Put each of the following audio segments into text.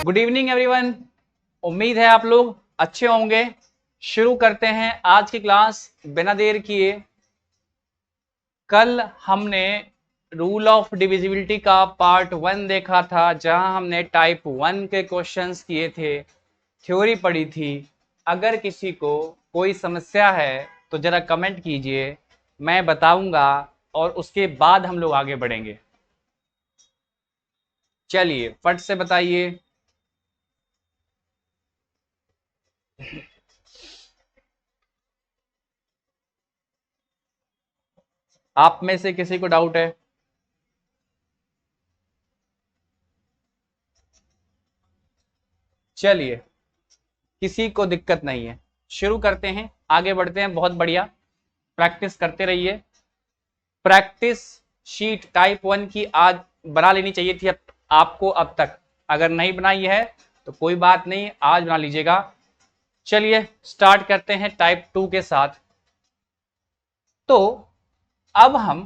Good evening everyone. उम्मीद है आप लोग अच्छे होंगे। शुरू करते हैं आज की क्लास बिना देर किए। कल हमने रूल ऑफ डिविजिबिलिटी का पार्ट 1 देखा था, जहां हमने टाइप 1 के क्वेश्चंस किए थे, थ्योरी पढ़ी थी। अगर किसी को कोई समस्या है तो जरा कमेंट कीजिए, मैं बताऊंगा और उसके बाद हम लोग आगे बढ़ेंगे। चलिए फट से बताइए। आप में से किसी को डाउट है? चलिए, किसी को दिक्कत नहीं है, शुरू करते हैं, आगे बढ़ते हैं। बहुत बढ़िया, प्रैक्टिस करते रहिए। प्रैक्टिस शीट टाइप 1 की आज बना लेनी चाहिए थी आपको अब तक। अगर नहीं बनाई है तो कोई बात नहीं, आज बना लीजिएगा। चलिए स्टार्ट करते हैं टाइप 2 के साथ। तो अब हम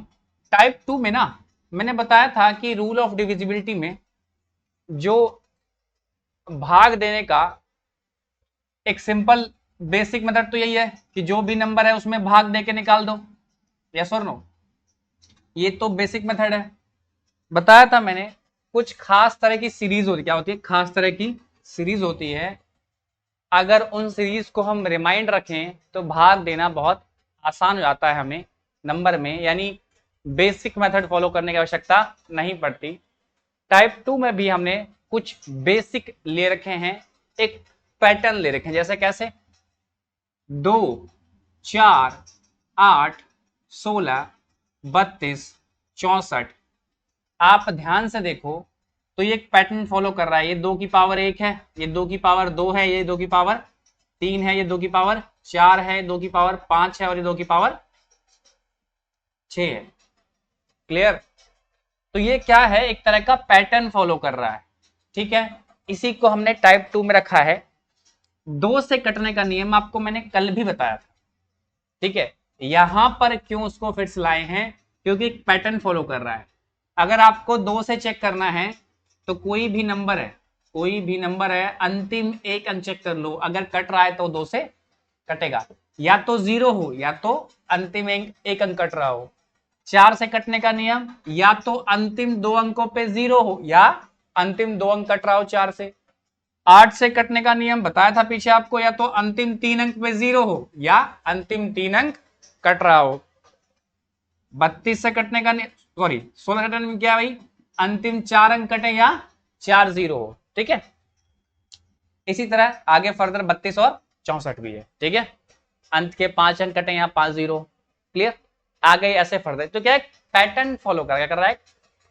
टाइप 2 में ना, मैंने बताया था कि रूल ऑफ डिविजिबिलिटी में जो भाग देने का एक सिंपल बेसिक मेथड तो यही है कि जो भी नंबर है उसमें भाग देके निकाल दो। यस और नो? ये तो बेसिक मेथड है। बताया था मैंने, कुछ खास तरह की सीरीज होती, क्या होती है? खास तरह की सीरीज होती है। अगर उन सीरीज को हम रिमाइंड रखें तो भाग देना बहुत आसान हो जाता है हमें नंबर में, यानी बेसिक मेथड फॉलो करने की आवश्यकता नहीं पड़ती। टाइप 2 में भी हमने कुछ बेसिक ले रखे हैं, एक पैटर्न ले रखे हैं। जैसे कैसे? 2, 4, 8, 16, 32, 64। आप ध्यान से देखो तो ये एक पैटर्न फॉलो कर रहा है। ये 2 की पावर 1 है, ये 2 की पावर 2 है, ये 2 की पावर 3 है, ये 2 की पावर 4 है, 2 की पावर 5 है और ये 2 की पावर 6 है। क्लियर? तो ये क्या है? एक तरह का पैटर्न फॉलो कर रहा है। ठीक है, इसी को हमने टाइप 2 में रखा है। 2 से कटने का नियम आपको मैंने कल भी बताया था। ठीक है, यहां पर क्यों उसको फिर से लाए हैं? क्योंकि एक पैटर्न फॉलो कर रहा है। अगर आपको 2 से चेक करना है तो कोई भी नंबर है, कोई भी नंबर है, अंतिम एक अंक चेक कर लो। अगर कट रहा है तो 2 से कटेगा, या तो 0 हो या तो अंतिम एक अंक कट रहा हो। 4 से कटने का नियम, या तो अंतिम 2 अंकों पे 0 हो या अंतिम 2 अंक कट रहा हो 4 से। 8 से कटने का नियम बताया था पीछे आपको, या तो अंतिम 3 अंक पे 0 हो या अंतिम 3 अंक कट रहा हो। 32 से कटने का, सॉरी 16 कटने में क्या भाई? अंतिम 4 अंक कटे या 4 0 हो। ठीक है, इसी तरह आगे फर्दर 32 और 64 भी है। ठीक है, अंत के 5 अंक कटे या 5 0। क्लियर? आगे ऐसे फर्दर तो क्या है? पैटर्न फॉलो कर रहा है,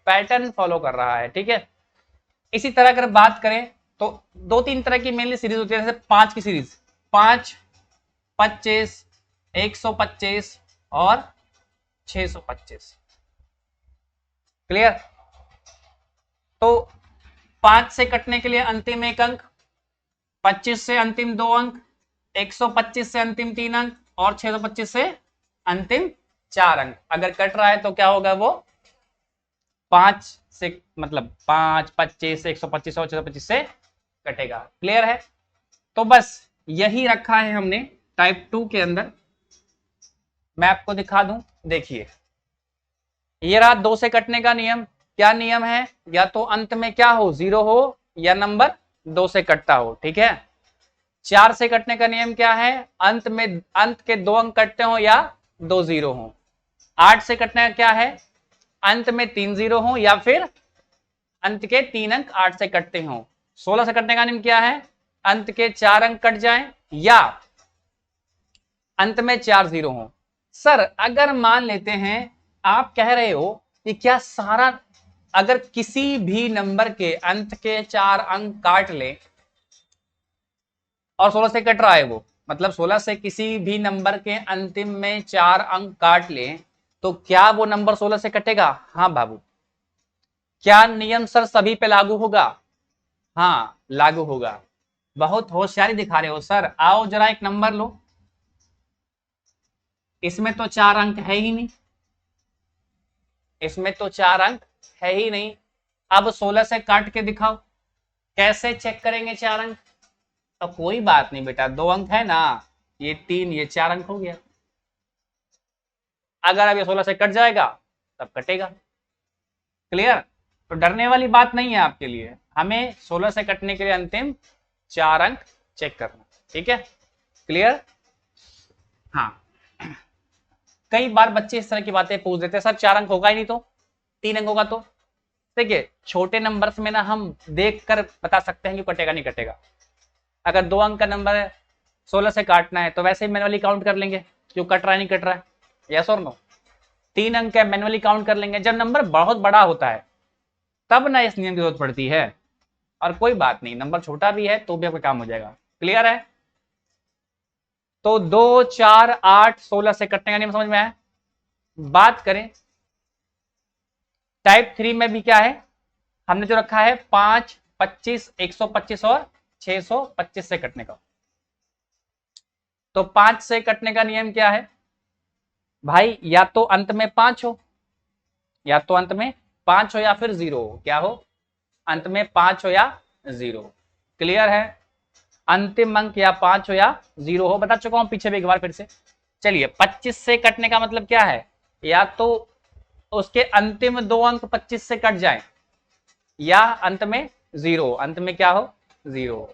पैटर्न फॉलो कर रहा है। ठीक है, इसी तरह अगर बात करें तो 2-3 तरह की मेनली सीरीज होती है। जैसे 5 की सीरीज, 5, 25, 125 और 625। क्लियर? तो 5 से कटने के लिए अंतिम एक अंक, 25 से अंतिम 2 अंक, 125 से अंतिम 3 अंक और 625 से अंतिम 4 अंक। अगर कट रहा है तो क्या होगा? वो 5 से, मतलब 5, 25, 125 और 625 से कटेगा। क्लियर है? तो बस यही रखा है हमने टाइप 2 के अंदर। मैं आपको दिखा दूं, देखिए ये रहा 2 से कटने का नियम। क्या नियम है? या तो अंत में क्या हो? 0 हो या नंबर 2 से कटता हो। ठीक है, 4 से कटने का नियम क्या है? अंत में, अंत के 2 अंक कटते हो या 2 0 हो। 8 से कटने का क्या है? अंत में 3 0 हो या फिर अंत के 3 अंक 8 से कटते हो। 16 से कटने का नियम क्या है? अंत के 4 अंक कट जाएं या अंत में 4 0 हो। सर अगर मान लेते हैं, आप कह रहे हो कि क्या सारा, अगर किसी भी नंबर के अंत के 4 अंक काट ले और 16 से कट रहा है वो, मतलब 16 से किसी भी नंबर के अंतिम में 4 अंक काट ले, तो क्या वो नंबर 16 से कटेगा? हाँ बाबू। क्या नियम सर सभी पे लागू होगा? हाँ लागू होगा। बहुत होशियारी दिखा रहे हो सर। आओ जरा एक नंबर लो, इसमें तो 4 अंक है ही नहीं, इसमें तो 4 अंक है ही नहीं। अब 16 से काट के दिखाओ, कैसे चेक करेंगे 4 अंक? तो कोई बात नहीं बेटा, 2 अंक है ना, ये 3 ये 4 अंक हो गया। अगर अब ये 16 से कट जाएगा तब कटेगा। क्लियर? तो डरने वाली बात नहीं है आपके लिए, हमें 16 से कटने के लिए अंतिम 4 अंक चेक करना। ठीक है, क्लियर? हाँ, कई बार बच्चे इस तरह की बातें पूछ देते हैं, सर 4 अंक होगा ही नहीं तो 3 अंक होगा तो। देखिए छोटे नंबर्स में ना हम देख कर बता सकते हैं कि कटेगा नहीं कटेगा। अगर 2 अंक का नंबर है, 16 से काटना है तो वैसे ही मैनुअली काउंट कर लेंगे जो कट रहा है नहीं कट रहा है, यस और नो। 3 अंक है, मैनुअली काउंट कर लेंगे। जब नंबर बहुत बड़ा होता है तब ना इस नियम की जरूरत पड़ती है, और कोई बात नहीं, नंबर छोटा भी है तो भी आपका काम हो जाएगा। क्लियर है? तो 2 4 8 16 से कटने का नियम समझ में आया। बात करें टाइप 3 में भी क्या है, हमने जो रखा है 5 25 125 और 625 से कटने का। तो 5 से कटने का नियम क्या है भाई, या तो अंत में 5 हो, या तो अंत में 5 हो या फिर 0 हो। क्या हो? अंत में 5 हो या 0। क्लियर है? अंतिम अंक या 5 हो या 0 हो, बता चुका हूं पीछे भी एक बार फिर से। चलिए 25 से कटने का मतलब क्या है, या तो उसके अंतिम 2 अंक 25 से कट जाए, या अंत में 0, अंत में क्या हो? 0।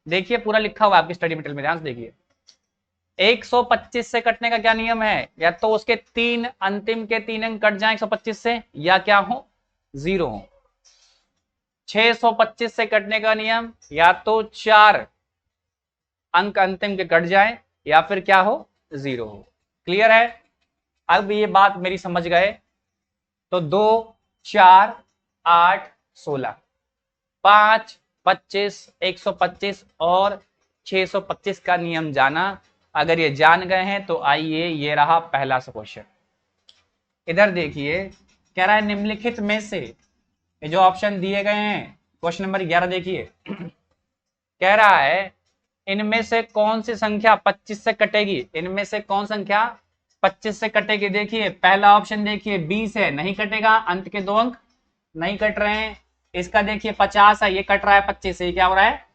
देखिए पूरा लिखा हुआ आपकी स्टडी मटेरियल में, ध्यान से देखिए। 125 से कटने का क्या नियम है, या तो उसके 3 अंतिम के 3 अंक कट जाए 125 से, या क्या हो? 0 हो। 625 से कटने का नियम, या तो 4 अंक अंतिम के कट जाए, या फिर क्या हो? 0 हो। क्लियर है? अब ये बात मेरी समझ गए तो 2 4 8 16 5 25 125 और 625 का नियम जाना। अगर ये जान गए हैं तो आइए, ये रहा पहला सा क्वेश्चन। इधर देखिए, कह रहा है निम्नलिखित में से, ये जो ऑप्शन दिए गए हैं, क्वेश्चन नंबर 11 देखिए। कह रहा है इनमें से कौन सी संख्या 25 से कटेगी, इनमें से कौन संख्या 25 से कटेगी। देखिए पहला ऑप्शन देखिए 20 है, नहीं कटेगा, अंत के 2 अंक नहीं कट रहे हैं। इसका देखिए 50 है, ये कट रहा है 25 से, ये क्या हो रहा है?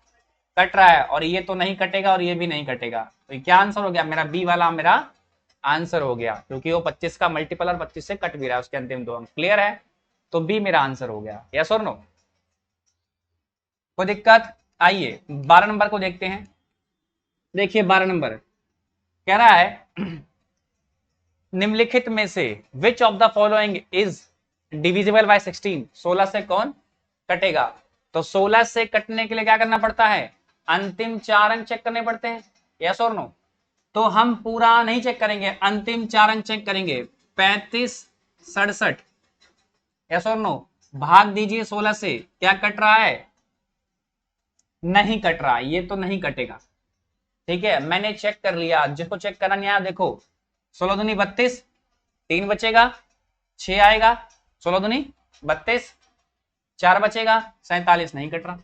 कट रहा है। और ये तो नहीं कटेगा और ये भी नहीं कटेगा, तो ये क्या आंसर हो गया मेरा? बी वाला मेरा आंसर हो गया, क्योंकि वो 25 का मल्टीपल और 25 से कट भी रहा है उसके अंतिम 2 अंक। क्लियर है? तो बी मेरा आंसर हो गया। यस और नो? कोई दिक्कत? आइए 12 नंबर को देखते हैं। देखिए 12 नंबर कह रहा है निम्नलिखित में से which of the following is divisible bye 16। 16 से कौन कटेगा? तो 16 से कटने के लिए क्या करना पड़ता है? अंतिम 4 अंक चेक करने पड़ते हैं। यस और नो? तो हम पूरा नहीं चेक करेंगे, अंतिम 4 अंक चेक करेंगे। 35 67, यस और नो? भाग दीजिए 16 से, क्या कट रहा है? नहीं कट रहा, ये तो नहीं कटेगा। ठीक है, मैंने चेक कर लिया, जिसको चेक करना नहीं आया देखो, 16 दूनी 32, 3 बचेगा, 6 आएगा, 16 दूनी 32, 4 बचेगा, 47, नहीं कट रहा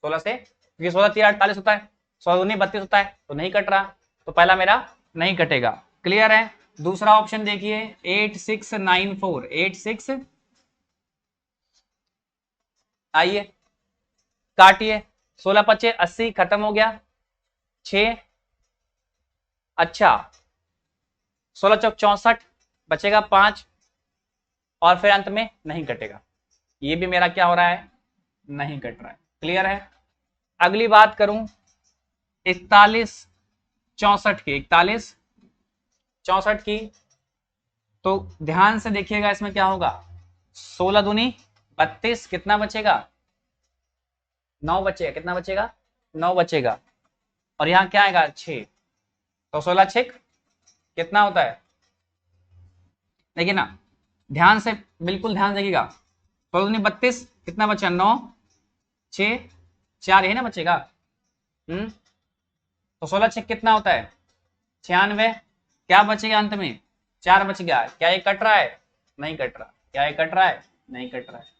16 से, क्योंकि 16 3 48 होता है, 16 दूनी 32 होता है, तो नहीं कट रहा, तो पहला मेरा नहीं कटेगा। क्लियर है? दूसरा ऑप्शन देखिए 8694, 86, आइए काटिए, 16 25 80, खत्म हो गया, 6, अच्छा 16 चौक 64, बचेगा 5, और फिर अंत में नहीं कटेगा। ये भी मेरा क्या हो रहा है? नहीं कट रहा है। क्लियर है? अगली बात करूं 41 64 की, 41 64 की, तो ध्यान से देखिएगा इसमें क्या होगा। 16 दूनी 32, कितना बचेगा? 9 बचेगा, कितना बचेगा? 9 बचेगा, और यहाँ क्या आएगा? 6, तो 16 6 कितना होता है? देखिए ना, ध्यान से, बिल्कुल ध्यान देखिएगा। 16 दूनी 32, कितना बचा? 9 6 4, यही ना बचेगा। तो 16 6 कितना होता है? 96, क्या बचेगा अंत में? 4 बच गया। क्या ये कट रहा है? नहीं कट रहा। क्या ये कट रहा है? नहीं कट रहा है।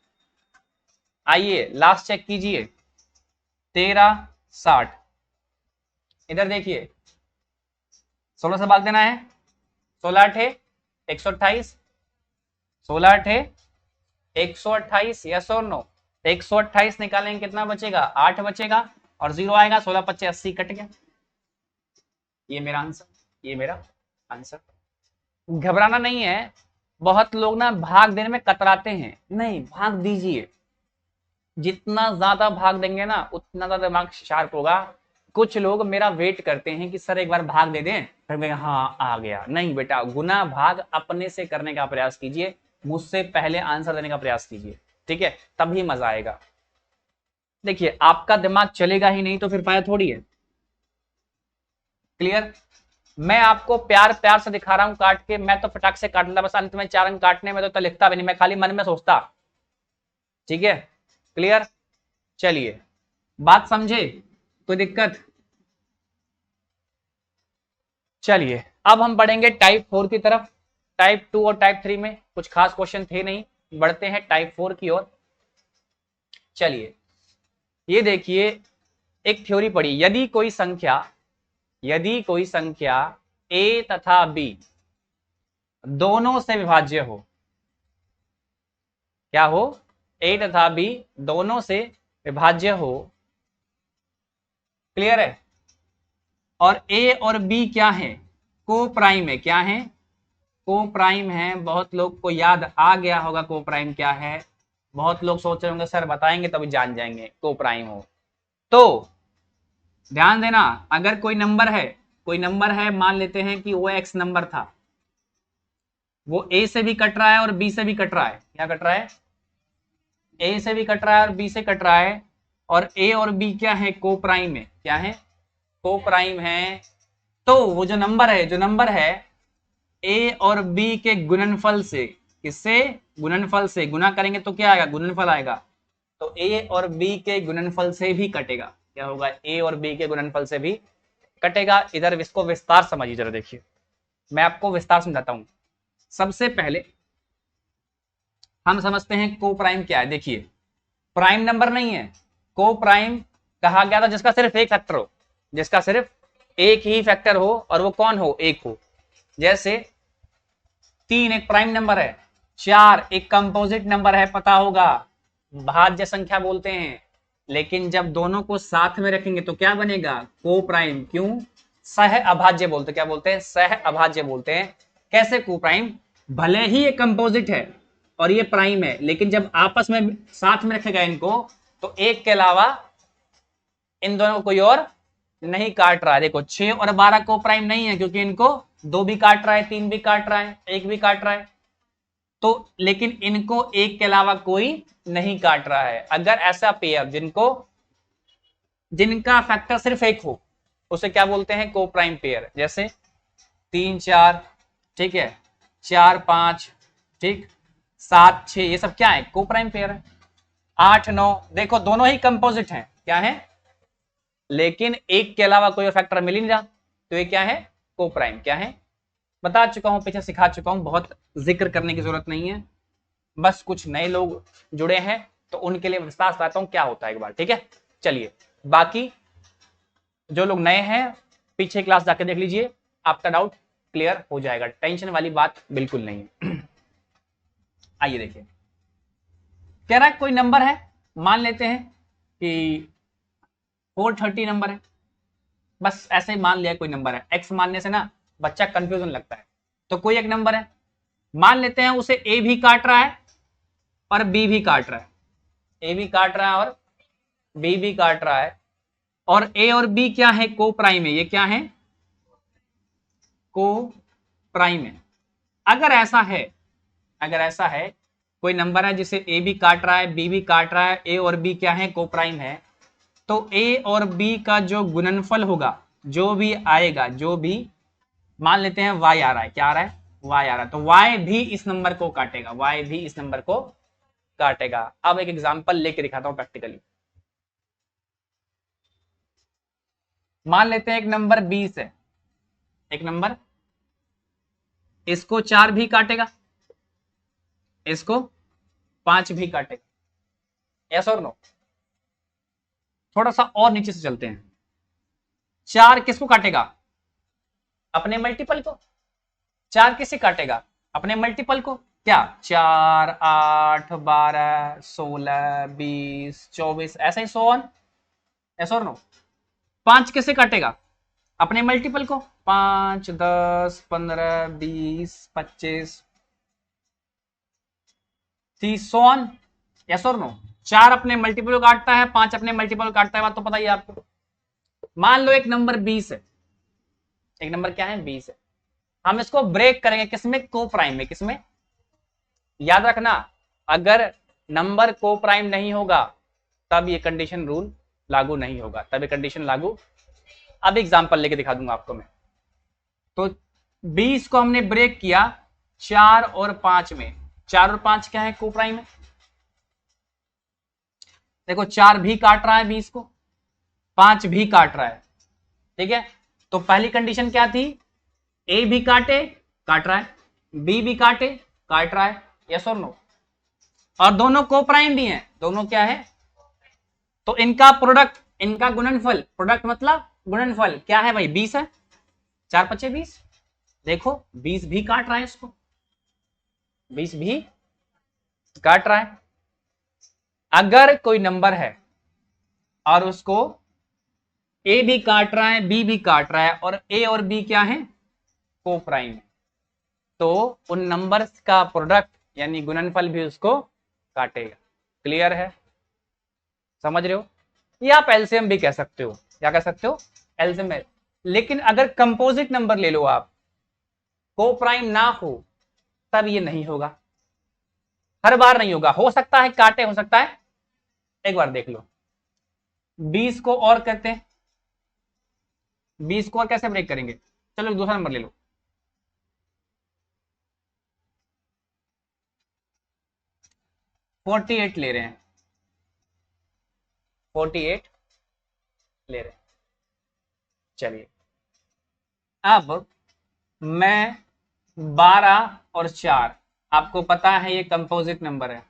आइए लास्ट चेक कीजिए 13 60, इधर देखिए 16 से भाग देना है, 16 8 128, 16 8 128, यस और नो? 128 निकालेंगे कितना बचेगा, 8 बचेगा, और 0 आएगा, 16 25 80 कट गया। ये मेरा आंसर, ये मेरा आंसर। घबराना नहीं है। बहुत लोग ना भाग देने में कतराते हैं, नहीं भाग दीजिए, जितना ज्यादा भाग देंगे ना उतना ज्यादा दिमाग शार्प होगा। कुछ लोग मेरा वेट करते हैं कि सर एक बार भाग दे दें, फिर मैं हाँ आ गया। नहीं बेटा, गुना भाग अपने से करने का प्रयास कीजिए, मुझसे पहले आंसर देने का प्रयास कीजिए, ठीक है, तभी मजा आएगा। देखिए आपका दिमाग चलेगा ही नहीं तो फिर फायदा थोड़ी है। क्लियर? मैं आपको प्यार प्यार से दिखा रहा हूं काट के, मैं तो फटाक से काट लेता, बस अंत में 4 अंक काटने में तो लिखता भी नहीं, मैं खाली मन में सोचता। ठीक है, क्लियर? चलिए, बात समझे? कोई दिक्कत? चलिए अब हम बढ़ेंगे टाइप 4 की तरफ। टाइप 2 और टाइप 3 में कुछ खास क्वेश्चन थे नहीं, बढ़ते हैं टाइप 4 की ओर। चलिए ये देखिए, एक थ्योरी पढ़ी, यदि कोई संख्या a तथा b दोनों से विभाज्य हो, क्या हो, a तथा b दोनों से विभाज्य हो, क्लियर है, और a और b क्या है, को प्राइम है, क्या है, को प्राइम है। बहुत लोग को याद आ गया होगा को प्राइम क्या है, बहुत लोग सोच रहे होंगे सर बताएंगे तभी जान जाएंगे को प्राइम हो। तो ध्यान देना, अगर कोई नंबर है, मान लेते हैं कि वो x नंबर था, वो a से भी कट रहा है और b से भी कट रहा है, क्या कट रहा है, a से भी कट रहा है और b से कट रहा है, और a और b क्या है, को प्राइम है, क्या है, को प्राइम है। तो वो जो नंबर है a और b के गुणनफल से, किससे, गुणनफल से, गुना करेंगे तो क्या आएगा, गुणनफल आएगा, तो a और b के गुणनफल से भी कटेगा, क्या होगा, a और b के गुणनफल से भी कटेगा। इधर इसको विस्तार समझिए जरा, देखिए मैं आपको विस्तार समझाता हूं। सबसे पहले हम समझते हैं को प्राइम क्या है। देखिए प्राइम नंबर नहीं है, को प्राइम कहा गया था जिसका सिर्फ एक फैक्टर हो, जिसका सिर्फ एक ही फैक्टर हो, और वो कौन हो, एक हो। जैसे 3 एक प्राइम नंबर है, 4 एक कंपोजिट नंबर है, पता होगा, भाज्य संख्या बोलते हैं। लेकिन जब दोनों को साथ में रखेंगे तो क्या बनेगा, को प्राइम। क्यों, सह अभाज्य बोलते, क्या बोलते हैं, सह अभाज्य बोलते हैं। कैसे को प्राइम, भले ही ये कंपोजिट है और ये प्राइम है, लेकिन जब आपस में साथ में रखेगा इनको, तो एक के अलावा इन दोनों को कोई और नहीं काट रहा है। देखो 6 और 12 को प्राइम नहीं है, क्योंकि इनको 2 भी काट रहा है, 3 भी काट रहा है, 1 भी काट रहा है, तो लेकिन इनको एक के अलावा कोई नहीं काट रहा है। अगर ऐसा पेयर जिनका फैक्टर सिर्फ एक हो, उसे क्या बोलते हैं, को प्राइम पेयर। जैसे 3 4, ठीक है, 4 5, ठीक, 7 6, ये सब क्या है, को प्राइम पेयर है। 8 9, देखो दोनों ही कंपोजिट हैं, क्या है, लेकिन एक के अलावा कोई फैक्टर मिल ही नहीं रहा, तो ये क्या है, को प्राइम। क्या है, बता चुका हूं, पीछे सिखा चुका हूं, बहुत जिक्र करने की जरूरत नहीं है। बस कुछ नए लोग जुड़े हैं तो उनके लिए विस्तार से बताता हूं क्या होता है एक बार, ठीक है। चलिए बाकी जो लोग नए हैं पीछे क्लास जाके देख लीजिए, आपका डाउट क्लियर हो जाएगा, टेंशन वाली बात बिल्कुल नहीं है। आइए देखिए, कह रहा है कोई नंबर है, मान लेते हैं कि 430 नंबर है, बस ऐसे ही मान लिया कोई नंबर है। एक्स मानने से ना बच्चा कंफ्यूजन लगता है, तो कोई एक नंबर है, मान लेते हैं उसे ए भी काट रहा है और बी भी काट रहा है, ए भी काट रहा है और बी भी काट रहा है, और ए और बी क्या है, को प्राइम है। ये क्या है, को प्राइम है। अगर ऐसा है कोई नंबर है जिसे ए भी काट रहा है, बी भी काट रहा है, ए और बी क्या है, को प्राइम है, तो ए और बी का जो गुणनफल होगा, जो भी आएगा, जो भी मान लेते हैं y आ रहा है, क्या आ रहा है, y आ रहा है, तो y भी इस नंबर को काटेगा, y भी इस नंबर को काटेगा। अब एक एग्जांपल लेके दिखाता हूं प्रैक्टिकली। मान लेते हैं एक नंबर 20 है, एक नंबर, इसको 4 भी काटेगा, इसको 5 भी काटेगा, यस और नो। थोड़ा सा और नीचे से चलते हैं, 4 किसको काटेगा, अपने मल्टीपल को। 4 किसे काटेगा, अपने मल्टीपल को। क्या 4 8 12 16 20 24 ऐसा ही 100 ऐसा और नो। 5 कैसे काटेगा अपने मल्टीपल को, 5 10 15 20 25 30 100 यस और नो। 4 अपने मल्टीपल को काटता है, 5 अपने मल्टीपल को काटता है, बात तो पता ही है आपको। मान लो एक नंबर 20 है, एक नंबर क्या है 20 है, हम इसको ब्रेक करेंगे किसमें, को प्राइम में। किसमें, याद रखना अगर नंबर को प्राइम नहीं होगा तब ये कंडीशन रूल लागू नहीं होगा, तब ये कंडीशन लागू। अब एग्जांपल लेके दिखा दूंगा आपको मैं। तो 20 को हमने ब्रेक किया 4 और 5 में। 4 और 5 क्या है, को प्राइम है। देखो 4 भी काट रहा है 20 को, 5 भी काट रहा है, ठीक है। तो पहली कंडीशन क्या थी, ए भी काटे काट रहा है, बी भी काटे काट रहा है, यस और नो। और दोनों को प्राइम भी हैं, दोनों क्या है, तो इनका प्रोडक्ट, इनका गुणनफल, प्रोडक्ट मतलब गुणनफल क्या है भाई 20 है। 4 5 20, देखो 20 भी काट रहा है इसको, 20 भी काट रहा है। अगर कोई नंबर है और उसको ए भी काट रहा है बी भी काट रहा है और ए और बी क्या है, को प्राइम है, तो उन नंबर्स का प्रोडक्ट यानी गुणनफल भी उसको काटेगा। क्लियर है, समझ रहे हो। या आप एलसीएम भी कह सकते हो, क्या कह सकते हो, एलसीएम। लेकिन अगर कंपोजिट नंबर ले लो आप, को प्राइम ना हो तब ये नहीं होगा, हर बार नहीं होगा, हो सकता है काटे, हो सकता है। एक बार देख लो 20 को और करते हैं, 20 को और कैसे ब्रेक करेंगे, चलो दूसरा नंबर ले लो। 48 ले रहे हैं, 48 ले रहे हैं। चलिए अब मैं 12 और 4, आपको पता है ये कंपोजिट नंबर है,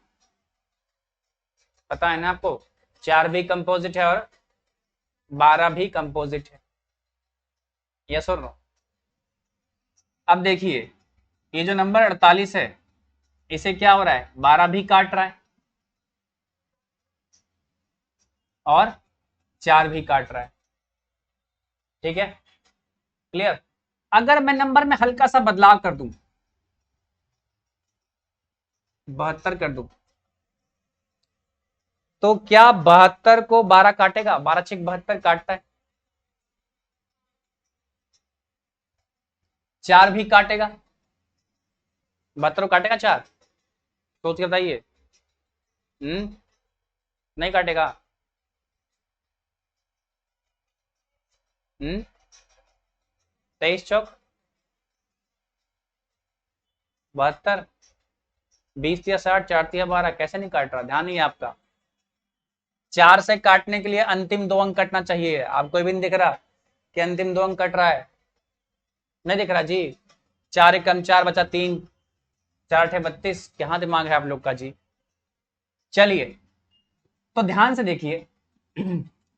पता है ना आपको, 4 भी कंपोजिट है और 12 भी कंपोजिट है, यस और नो। अब देखिए ये जो नंबर 48 है इसे क्या हो रहा है, 12 भी काट रहा है और 4 भी काट रहा है, ठीक है, क्लियर। अगर मैं नंबर में हल्का सा बदलाव कर दूं, 72 कर दूं, तो क्या 72 को 12 काटेगा, 12 6 72 काटता है, 4 भी काटेगा, 72 काटेगा 4, सोच के बताइए। नहीं काटेगा। 23 चौक 72, 20 या 60, 4 या 12, कैसे नहीं काट रहा, ध्यान नहीं है आपका। 4 से काटने के लिए अंतिम 2 अंक कटना चाहिए, आपको भी नहीं दिख रहा कि अंतिम 2 अंक कट रहा है, नहीं दिख रहा जी। 4 एकम 4 बचा 3, 4 8 32, क्या दिमाग है आप लोग का जी। चलिए तो ध्यान से देखिए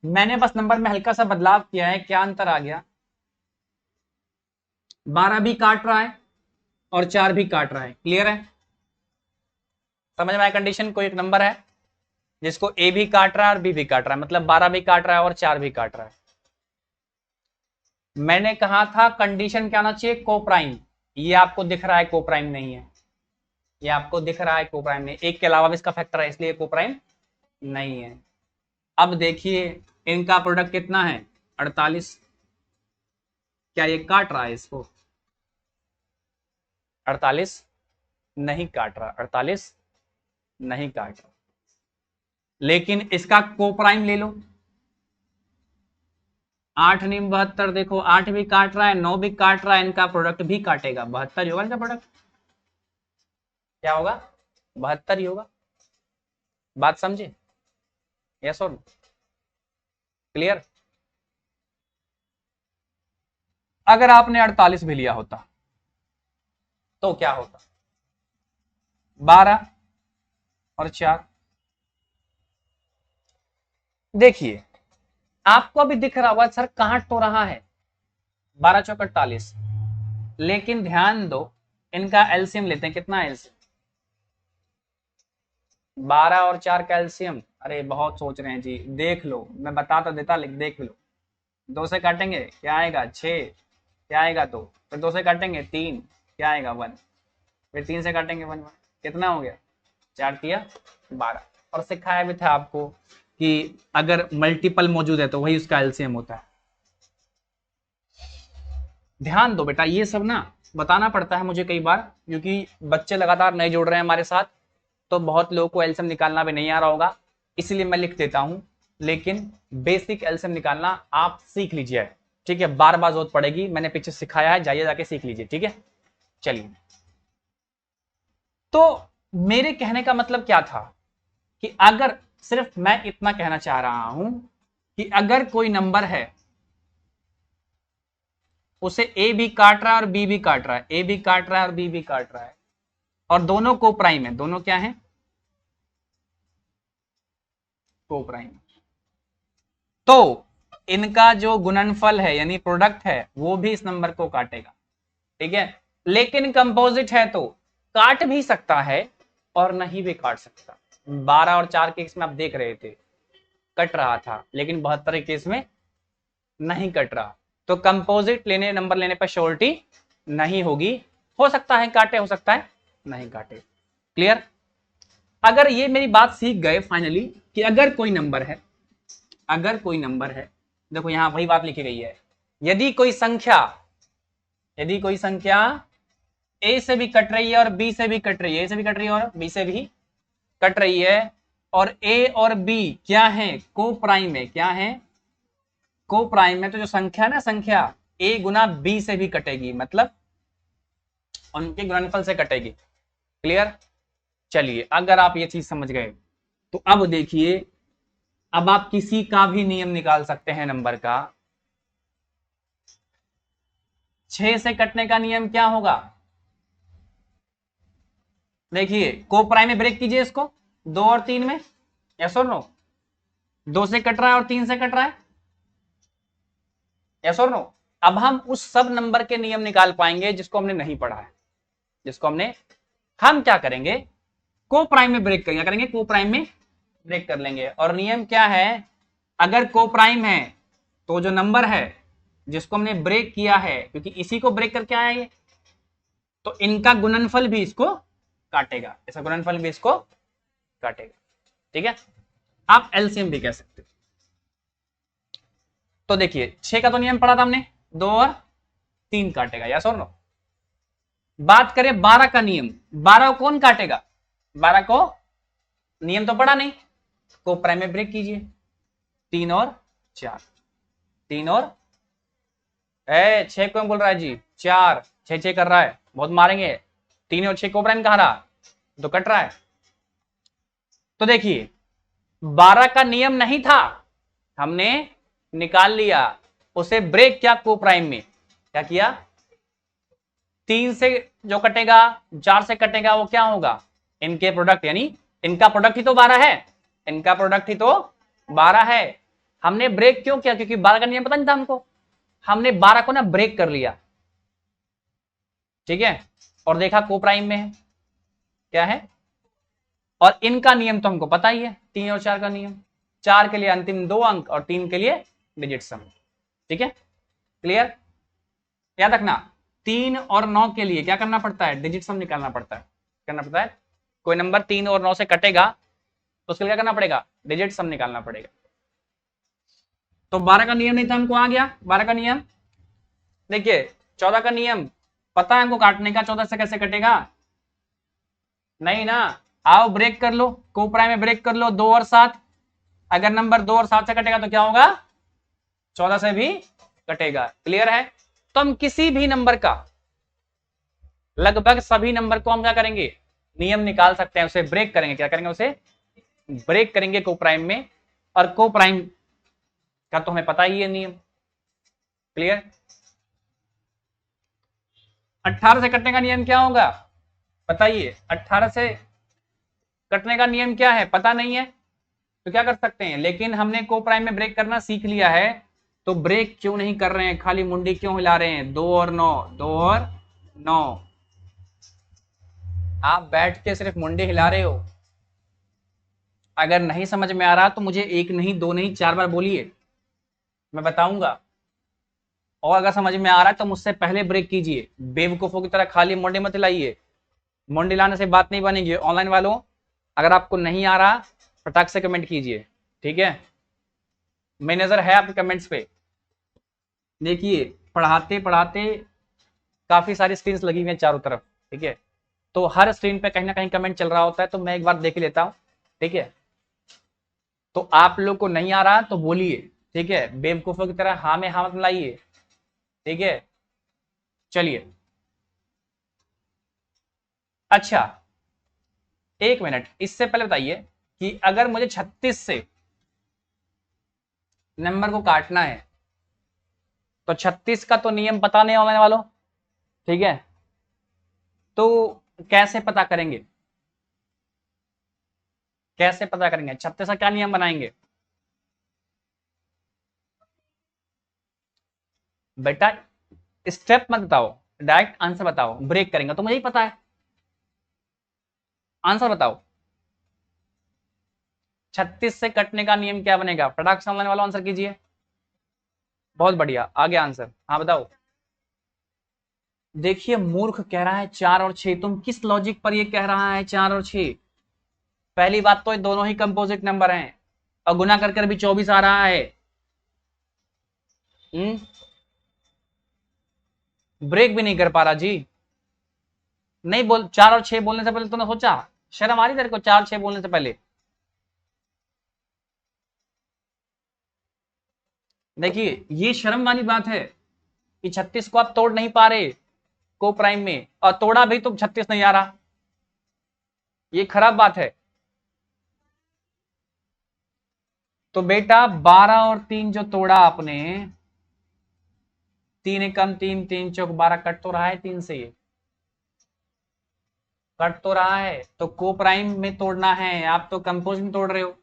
मैंने बस नंबर में हल्का सा बदलाव किया है, क्या अंतर आ गया, 12 भी काट रहा है और 4 भी काट रहा है, क्लियर है, समझ में आया कंडीशन। कोई एक नंबर है जिसको ए भी काट रहा है और बी भी काट रहा है, मतलब 12 भी काट रहा है और 4 भी काट रहा है। मैंने कहा था कंडीशन क्या होना चाहिए, को प्राइम, ये आपको दिख रहा है को प्राइम नहीं है, ये आपको दिख रहा है को प्राइम नहीं, एक के अलावा भी इसका फैक्टर है इसलिए को प्राइम नहीं है। अब देखिए इनका प्रोडक्ट कितना है 48, क्या ये काट रहा है इसको, 48 नहीं काट रहा, 48 नहीं काट रहा, लेकिन इसका को प्राइम ले लो, 8 9 72, देखो 8 भी काट रहा है 9 भी काट रहा है, इनका प्रोडक्ट भी काटेगा, 72 होगा इनका प्रोडक्ट, क्या होगा 72 ही होगा, बात समझे, यस और क्लियर। अगर आपने 48 भी लिया होता तो क्या होता, 12 और 4, देखिए आपको अभी दिख रहा होगा सर कहां तो रहा है, 12 चौक 48, लेकिन ध्यान दो इनका एलसीएम लेते हैं, कितना एलसीएम, 12 और 4 कैल्शियम। अरे बहुत सोच रहे हैं जी, देख लो, मैं बता तो देता, लेकिन देख लो। 2 से काटेंगे क्या आएगा 6, क्या आएगा 2, फिर 2 से काटेंगे 3, क्या आएगा 1, फिर 3 से काटेंगे 1 1, कितना हो गया 4 तिया 12। और सिखाया भी था आपको कि अगर मल्टीपल मौजूद है तो वही उसका एलसीएम होता है। ध्यान दो बेटा, ये सब ना बताना पड़ता है मुझे कई बार, क्योंकि बच्चे लगातार नए जुड़ रहे हैं हमारे साथ, तो बहुत लोगों को एलसीएम निकालना भी नहीं आ रहा होगा, इसलिए मैं लिख देता हूं। लेकिन बेसिक एलसीएम निकालना आप सीख लीजिए, ठीक है, बार बार जरूरत पड़ेगी, मैंने पीछे सिखाया है, जाइए जाके सीख लीजिए, ठीक है। चलिए, तो मेरे कहने का मतलब क्या था कि अगर, सिर्फ मैं इतना कहना चाह रहा हूं कि अगर कोई नंबर है, उसे ए भी काट रहा है और बी भी काट रहा है, ए भी काट रहा है और बी भी काट रहा है, और दोनों को प्राइम है, दोनों क्या है को प्राइम, तो इनका जो गुणनफल है यानी प्रोडक्ट है वो भी इस नंबर को काटेगा, ठीक है। लेकिन कंपोजिट है तो काट भी सकता है और नहीं भी काट सकता। 12 और 4 के केस में आप देख रहे थे कट रहा था, लेकिन 72 के केस में नहीं कट रहा, तो कंपोजिट लेने नंबर लेने पर श्योरिटी नहीं होगी, हो सकता है काटे, हो सकता है नहीं काटे। क्लियर? अगर ये मेरी बात सीख गए फाइनली कि अगर कोई नंबर है, अगर कोई नंबर है, देखो यहां वही बात लिखी गई है, यदि कोई संख्या ए से भी कट रही है और बी से भी कट रही है, ए से भी कट रही है और बी से भी कट रही है, और ए और बी क्या है को प्राइम है, क्या है को प्राइम है, तो जो संख्या ना, संख्या ए गुना बी से भी कटेगी, मतलब उनके गुणनफल से कटेगी। क्लियर? चलिए, अगर आप ये चीज समझ गए तो अब देखिए, अब आप किसी का भी नियम निकाल सकते हैं नंबर का। 6 से कटने का नियम क्या होगा, देखिए को प्राइम में ब्रेक कीजिए इसको, 2 और 3 में, यस और नो, 2 से कट रहा है और 3 से कट रहा है, यस और नो। अब हम उस सब नंबर के नियम निकाल पाएंगे जिसको हमने नहीं पढ़ा है, हम क्या करेंगे, को प्राइम में ब्रेक करेंगे, करेंगे को प्राइम में ब्रेक कर लेंगे। और नियम क्या है, अगर को प्राइम है तो जो नंबर है जिसको हमने ब्रेक किया है, क्योंकि इसी को ब्रेक करके आया ये, तो इनका गुणनफल भी इसको काटेगा, इसका गुणनफल भी इसको काटेगा, ठीक है। आप एलसीएम भी कह सकते हो। तो देखिए 6 का तो नियम पढ़ा था हमने, 2 और 3 काटेगा, यस और नो। बात करें 12 का नियम, 12 को कौन काटेगा, 12 को नियम तो पढ़ा नहीं, को प्राइम में ब्रेक कीजिए, 3 और 4, 3 और 6 को बोल रहा है जी, 4 6 6 कर रहा है, बहुत मारेंगे, 3 और 6 को प्राइम कहा रहा, तो कट रहा है। तो देखिए 12 का नियम नहीं था, हमने निकाल लिया, उसे ब्रेक किया को प्राइम में, क्या किया, 3 से जो कटेगा 4 से कटेगा वो क्या होगा, इनके प्रोडक्ट, यानी इनका प्रोडक्ट ही तो 12 है, इनका प्रोडक्ट ही तो 12 है। हमने ब्रेक क्यों किया, क्योंकि 12 का नियम पता नहीं था हमको, हमने 12 को ना ब्रेक कर लिया, ठीक है, और देखा को प्राइम में है, क्या है, और इनका नियम तो हमको पता ही है, 3 और 4 का नियम, 4 के लिए अंतिम 2 अंक और 3 के लिए डिजिट सम, ठीक है। क्लियर? याद रखना 3 और 9 के लिए क्या करना पड़ता है, डिजिट सम निकालना पड़ता है, करना पड़ता है। कोई नंबर 3 और 9 से कटेगा तो उसके लिए क्या करना पड़ेगा, डिजिट सम निकालना पड़ेगा। तो 12 का नियम नहीं था, हमको आ गया 12 का नियम। देखिए 14 का नियम पता है हमको काटने का, 14 से कैसे कटेगा, नहीं ना, आओ ब्रेक कर लो, को प्राइम में ब्रेक कर लो, 2 और 7, अगर नंबर 2 और 7 से कटेगा तो क्या होगा, 14 से भी कटेगा। क्लियर है? तो हम किसी भी नंबर का, लगभग सभी नंबर को हम क्या करेंगे, नियम निकाल सकते हैं, उसे ब्रेक करेंगे, क्या करेंगे, उसे ब्रेक करेंगे को प्राइम में, और को प्राइम का तो हमें पता ही है नियम। क्लियर? 18 से कटने का नियम क्या होगा बताइए, 18 से कटने का नियम क्या है, पता नहीं है तो क्या कर सकते हैं, लेकिन हमने को प्राइम में ब्रेक करना सीख लिया है, तो ब्रेक क्यों नहीं कर रहे हैं, खाली मुंडी क्यों हिला रहे हैं, 2 और 9, 2 और 9, आप बैठ के सिर्फ मुंडी हिला रहे हो, अगर नहीं समझ में आ रहा तो मुझे एक नहीं, दो नहीं, 4 बार बोलिए, मैं बताऊंगा। और अगर समझ में आ रहा है तो मुझसे पहले ब्रेक कीजिए। बेवकूफों की तरह खाली मोंडे मत लाइए, मोंडे लाने से बात नहीं बनेगी। ऑनलाइन वालों, अगर आपको नहीं आ रहा फटाक से कमेंट कीजिए, ठीक है। मेरी नजर है आपके कमेंट्स पे। देखिए, पढ़ाते पढ़ाते काफी सारी स्क्रीन लगी हुई हैं चारों तरफ, ठीक है। तो हर स्क्रीन पे कहीं ना कहीं कमेंट चल रहा होता है, तो मैं एक बार देख लेता हूँ, ठीक है। तो आप लोग को नहीं आ रहा तो बोलिए, ठीक है। बेवकूफों की तरह हाँ में हाँ मत मिलाइए, ठीक है। चलिए, अच्छा, एक मिनट, इससे पहले बताइए कि अगर मुझे 36 से नंबर को काटना है तो 36 का तो नियम पता नहीं ऑनलाइन वालों, ठीक है। तो कैसे पता करेंगे, कैसे पता करेंगे 36 का क्या नियम बनाएंगे? बेटा स्टेप मत बताओ, डायरेक्ट आंसर बताओ। ब्रेक करेंगे तो मुझे ही पता है, आंसर बताओ। 36 से कटने का नियम क्या बनेगा? फटाक से ऑनलाइन वाला आंसर कीजिए। बहुत बढ़िया, आगे आंसर, हाँ बताओ। देखिए, मूर्ख कह रहा है 4 और 6, तुम किस लॉजिक पर ये कह रहा है 4 और 6? पहली बात तो ये दोनों ही कंपोजिट नंबर हैं और गुना कर कर भी 24 आ रहा है। ब्रेक भी नहीं कर पा रहा जी। नहीं बोल, 4 और 6 बोलने से पहले तूने सोचा? शर्म आ रही तेरे को 4 6 बोलने से पहले? देखिए, ये शर्म वाली बात है कि 36 को आप तोड़ नहीं पा रहे को प्राइम में, और तोड़ा भी तो 36 नहीं आ रहा, ये खराब बात है। तो बेटा 12 और 3 जो तोड़ा आपने, 3 एकम 3, 3 चौक 12, कट तो रहा है 3 से, ये कट तो रहा है। तो को प्राइम में तोड़ना है, आप तो कंपोज में तोड़ रहे हो।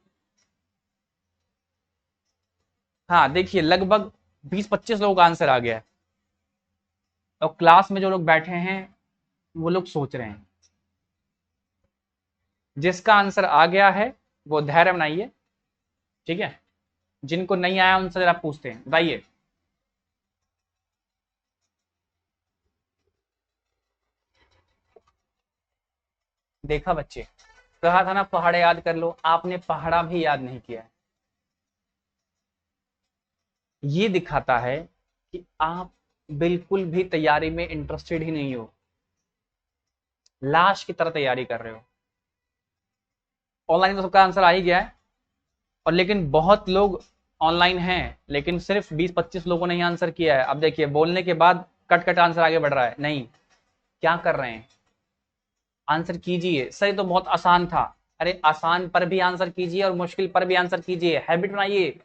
हाँ देखिए, लगभग 20-25 लोगों का आंसर आ गया है, और क्लास में जो लोग बैठे हैं वो लोग सोच रहे हैं। जिसका आंसर आ गया है वो धैर्य बनाइए, ठीक है। जिनको नहीं आया उनसे जरा पूछते हैं, बताइए। देखा बच्चे, कहा था ना पहाड़े याद कर लो, आपने पहाड़ा भी याद नहीं किया है। ये दिखाता है कि आप बिल्कुल भी तैयारी में इंटरेस्टेड ही नहीं हो, लाश की तरह तैयारी कर रहे हो। ऑनलाइन तो सबका आंसर आ ही गया है, और लेकिन बहुत लोग ऑनलाइन हैं, लेकिन सिर्फ 20-25 लोगों ने ही आंसर किया है। अब देखिए, बोलने के बाद कट कट आंसर आगे बढ़ रहा है, नहीं, क्या कर रहे हैं? आंसर कीजिए। सर ये तो बहुत आसान था। अरे आसान पर भी आंसर कीजिए और मुश्किल पर भी आंसर कीजिए, हैबिट बनाइए।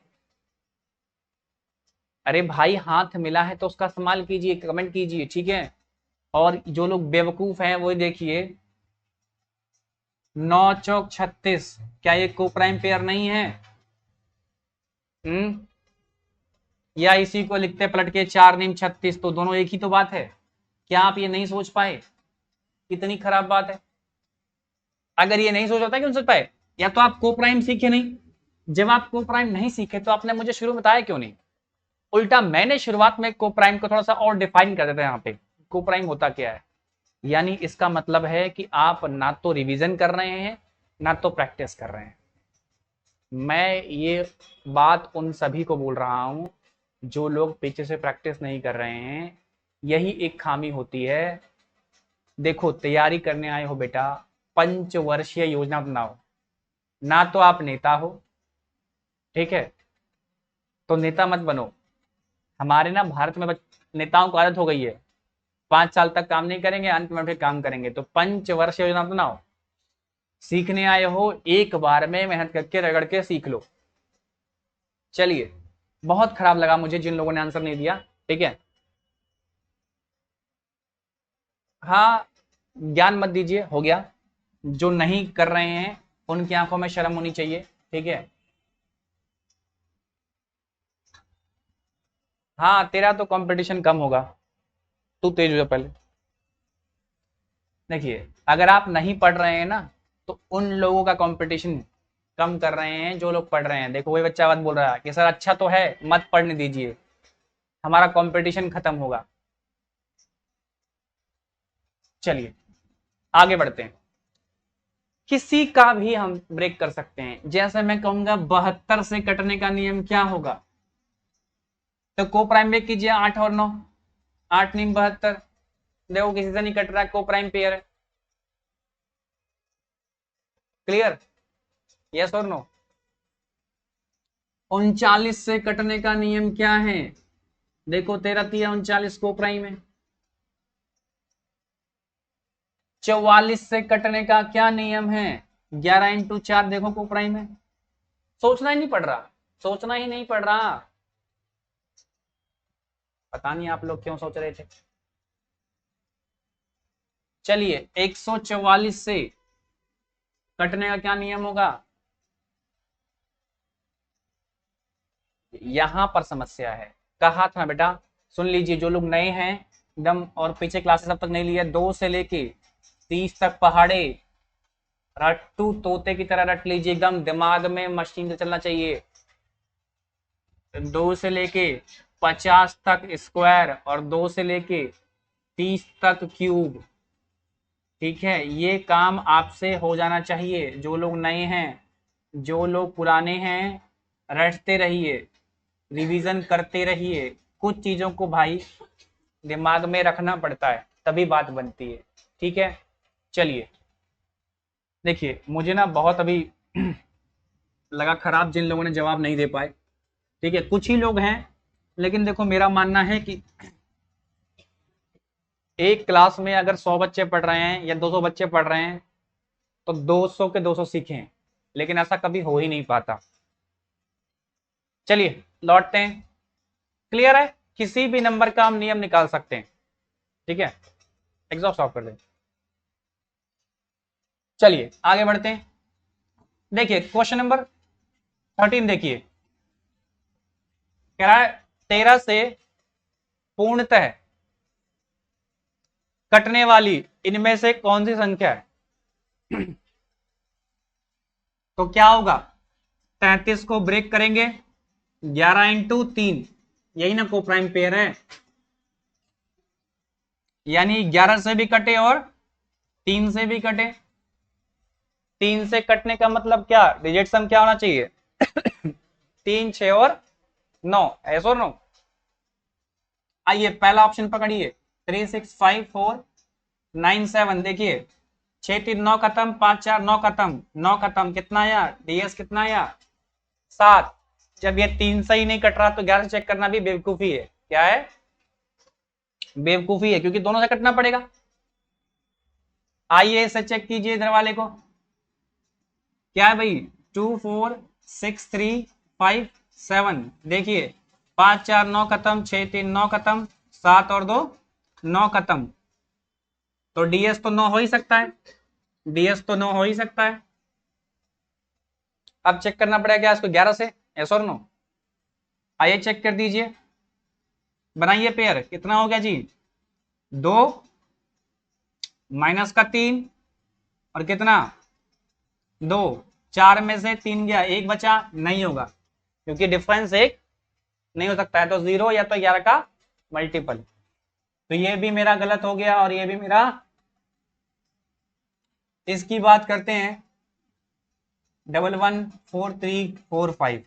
अरे भाई, हाथ मिला है तो उसका इस्तेमाल कीजिए, कमेंट कीजिए, ठीक है। और जो लोग बेवकूफ हैं वो देखिए, 9 चौक 36, क्या ये को प्राइम पेयर नहीं है? हम्म, या इसी को लिखते पलट के 4 नीम 36, तो दोनों एक ही तो बात है। क्या आप ये नहीं सोच पाए? कितनी खराब बात है। अगर ये नहीं सोच होता क्यों सोच पाए? या तो आप को प्राइम सीखे नहीं। जब आप को प्राइम नहीं सीखे तो आपने मुझे शुरू में बताया क्यों नहीं? उल्टा मैंने शुरुआत में को प्राइम को थोड़ा सा और डिफाइन कर देता है। यहाँ पे को प्राइम होता क्या है, यानी इसका मतलब है कि आप ना तो रिवीजन कर रहे हैं ना तो प्रैक्टिस कर रहे हैं। मैं ये बात उन सभी को बोल रहा हूं जो लोग पीछे से प्रैक्टिस नहीं कर रहे हैं। यही एक खामी होती है। देखो, तैयारी करने आए हो बेटा, पंचवर्षीय योजना बनाओ। ना तो आप नेता हो, ठीक है, तो नेता मत बनो। हमारे ना भारत में नेताओं को आदत हो गई है, 5 साल तक काम नहीं करेंगे, अंत में फिर काम करेंगे। तो पंचवर्षीय योजना बनाओ। सीखने आए हो, एक बार में मेहनत करके रगड़ के सीख लो। चलिए, बहुत खराब लगा मुझे जिन लोगों ने आंसर नहीं दिया, ठीक है। हाँ, ज्ञान मत दीजिए, हो गया। जो नहीं कर रहे हैं उनकी आंखों में शर्म होनी चाहिए, ठीक है। हाँ, तेरा तो कंपटीशन कम होगा, तू तेज हो जा पहले। देखिए, अगर आप नहीं पढ़ रहे हैं ना, तो उन लोगों का कंपटीशन कम कर रहे हैं जो लोग पढ़ रहे हैं। देखो वही बच्चा बात बोल रहा है कि सर अच्छा तो है, मत पढ़ने दीजिए, हमारा कंपटीशन खत्म होगा। चलिए आगे बढ़ते हैं। किसी का भी हम ब्रेक कर सकते हैं। जैसे मैं कहूंगा 72 से कटने का नियम क्या होगा, तो को प्राइम ब्रेक कीजिए 8 और 9, 8 नीम 72। देखो किसी से नहीं कट रहा है, को प्राइम पेयर है। क्लियर, यस और नो। 39 से कटने का नियम क्या है, देखो 13 तिया 39 को प्राइम है। 44 से कटने का क्या नियम है, 11 इंटू 4 देखो को प्राइम है। सोचना ही नहीं पड़ रहा, सोचना ही नहीं पड़ रहा। पता नहीं आप लोग क्यों सोच रहे थे। चलिए 144 से कटने का क्या नियम होगा, यहां पर समस्या है। कहा था बेटा, सुन लीजिए जो लोग नए हैं एकदम और पीछे क्लासेस अब तक नहीं लिया, 2 से लेके 30 तक पहाड़े रट्टू तोते की तरह रट लीजिए, एकदम दिमाग में मशीन से चलना चाहिए। 2 से लेके 50 तक स्क्वायर और 2 से लेके 30 तक क्यूब। ठीक है, ये काम आपसे हो जाना चाहिए। जो लोग नए हैं, जो लोग पुराने हैं, रटते रहिए, रिवीजन करते रहिए। कुछ चीजों को भाई दिमाग में रखना पड़ता है तभी बात बनती है। ठीक है, चलिए देखिए मुझे ना बहुत अभी लगा खराब जिन लोगों ने जवाब नहीं दे पाए। ठीक है, कुछ ही लोग हैं, लेकिन देखो मेरा मानना है कि एक क्लास में अगर 100 बच्चे पढ़ रहे हैं या 200 बच्चे पढ़ रहे हैं तो 200 के 200 सीखें, लेकिन ऐसा कभी हो ही नहीं पाता। चलिए लौटते हैं। क्लियर है, किसी भी नंबर का हम नियम निकाल सकते हैं। ठीक है, एग्जॉस्ट ऑफ कर दें। चलिए आगे बढ़ते हैं। देखिए क्वेश्चन नंबर 13 देखिए, कह रहा है 13 से पूर्णतः कटने वाली इनमें से कौन सी संख्या है। तो क्या होगा, 33 को ब्रेक करेंगे, 11 इंटू 3, यही ना को प्राइम पेयर है, यानी 11 से भी कटे और 3 से भी कटे। 3 से कटने का मतलब क्या, डिजिट सम क्या होना चाहिए, 3 6 और 9, ऐसा और 9। आइए पहला ऑप्शन पकड़िए, 3 6 5 4 9 7। देखिए 6 3 9 खत्म, 5 4 9 खत्म, 9 खत्म, कितना आया डीएस, कितना आया 7। जब ये 3 से ही नहीं कट रहा तो 11 से चेक करना भी बेवकूफी है। क्या है, बेवकूफी है, क्योंकि दोनों से कटना पड़ेगा। आइए इसे चेक कीजिए इधर वाले को, क्या है भाई 2 4 6 3 5 7। देखिए 5 4 9 खत्म, 6 3 9 खत्म, 7 और 2 9 खत्म, तो डीएस तो 9 हो ही सकता है, डीएस तो 9 हो ही सकता है। अब चेक करना पड़ेगा क्या इसको 11 से, यस और नो। आइए चेक कर दीजिए, बनाइए पेयर, कितना हो गया जी 2 माइनस का 3 और कितना 2, 4 में से 3 गया, 1 बचा, नहीं होगा क्योंकि डिफरेंस 1 नहीं हो सकता है, तो 0 या तो 11 का मल्टीपल। तो ये भी मेरा गलत हो गया और ये भी मेरा। इसकी बात करते हैं 1114 3 4 5,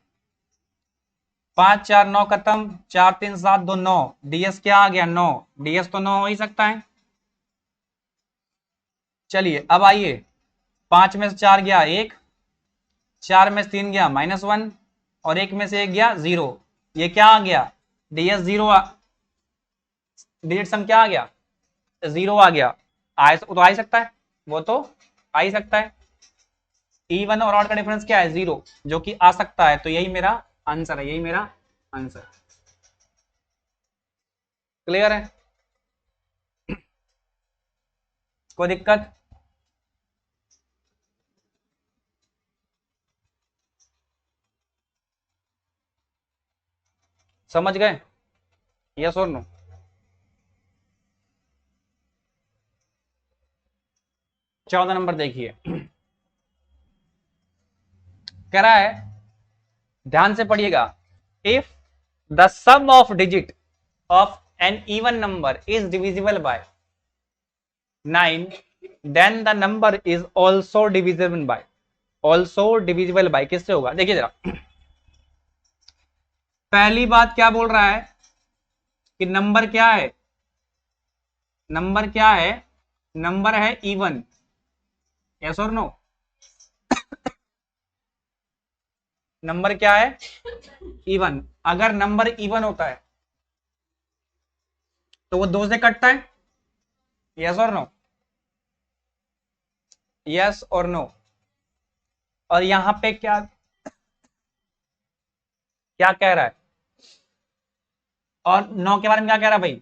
5 4 9 खत्म, 4 3 7 2 9, डीएस क्या आ गया 9, डीएस तो 9 हो ही सकता है। चलिए अब आइए, 5 में से 4 गया 1, 4 में से 3 गया -1 और 1 में से 1 गया 0, ये क्या आ गया डीएस 0, डिजिट सम क्या आ गया 0 आ गया। तो आ ही सकता है, वो तो आ ही सकता है। इवन और ऑड का डिफरेंस क्या है 0, जो कि आ सकता है, तो यही मेरा आंसर है, यही मेरा आंसर। क्लियर है, कोई दिक्कत, समझ गए, यस और नो। 14 नंबर देखिए, कह रहा है, ध्यान से पढ़िएगा, if the sum of digit of an even number is divisible by 9 then the number is also divisible by, also divisible by किससे होगा? देखिए जरा, पहली बात क्या बोल रहा है कि नंबर क्या है, नंबर क्या है, नंबर है इवन, यस और नो? नंबर क्या है? इवन। अगर नंबर इवन होता है तो वो 2 से कटता है, यस और नो? यस और नो? और यहां पे क्या क्या कह रहा है, और 9 के बारे में क्या कह रहा है भाई?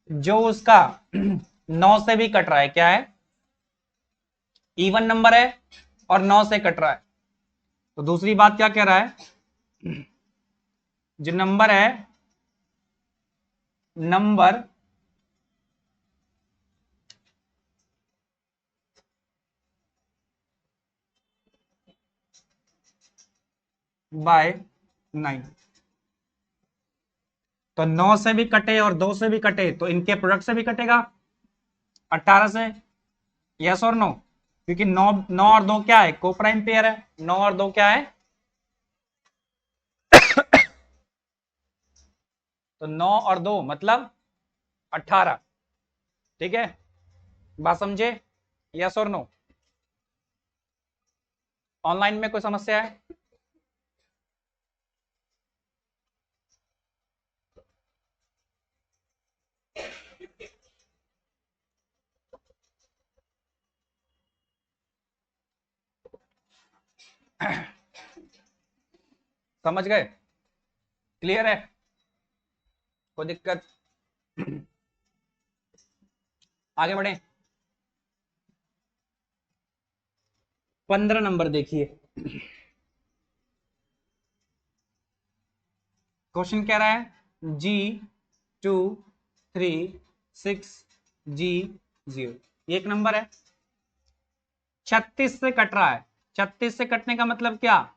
जो उसका 9 से भी कट रहा है, क्या है? इवन नंबर है और 9 से कट रहा है। तो दूसरी बात क्या कह रहा है, जो नंबर है, नंबर बाय 9, तो 9 से भी कटे और 2 से भी कटे तो इनके प्रोडक्ट से भी कटेगा 18 से, यस और नो? क्योंकि 9 9 और 2 क्या है? कोप्राइम पेयर है। 9 और 2 क्या है? तो 9 और 2 मतलब 18, ठीक है? बात समझे, यस और नो? ऑनलाइन में कोई समस्या है? समझ गए? क्लियर है? कोई दिक्कत? आगे बढ़े। 15 नंबर देखिए, क्वेश्चन कह रहा है G236G0, ये एक नंबर है, 36 से कट रहा है। 36 से कटने का मतलब क्या?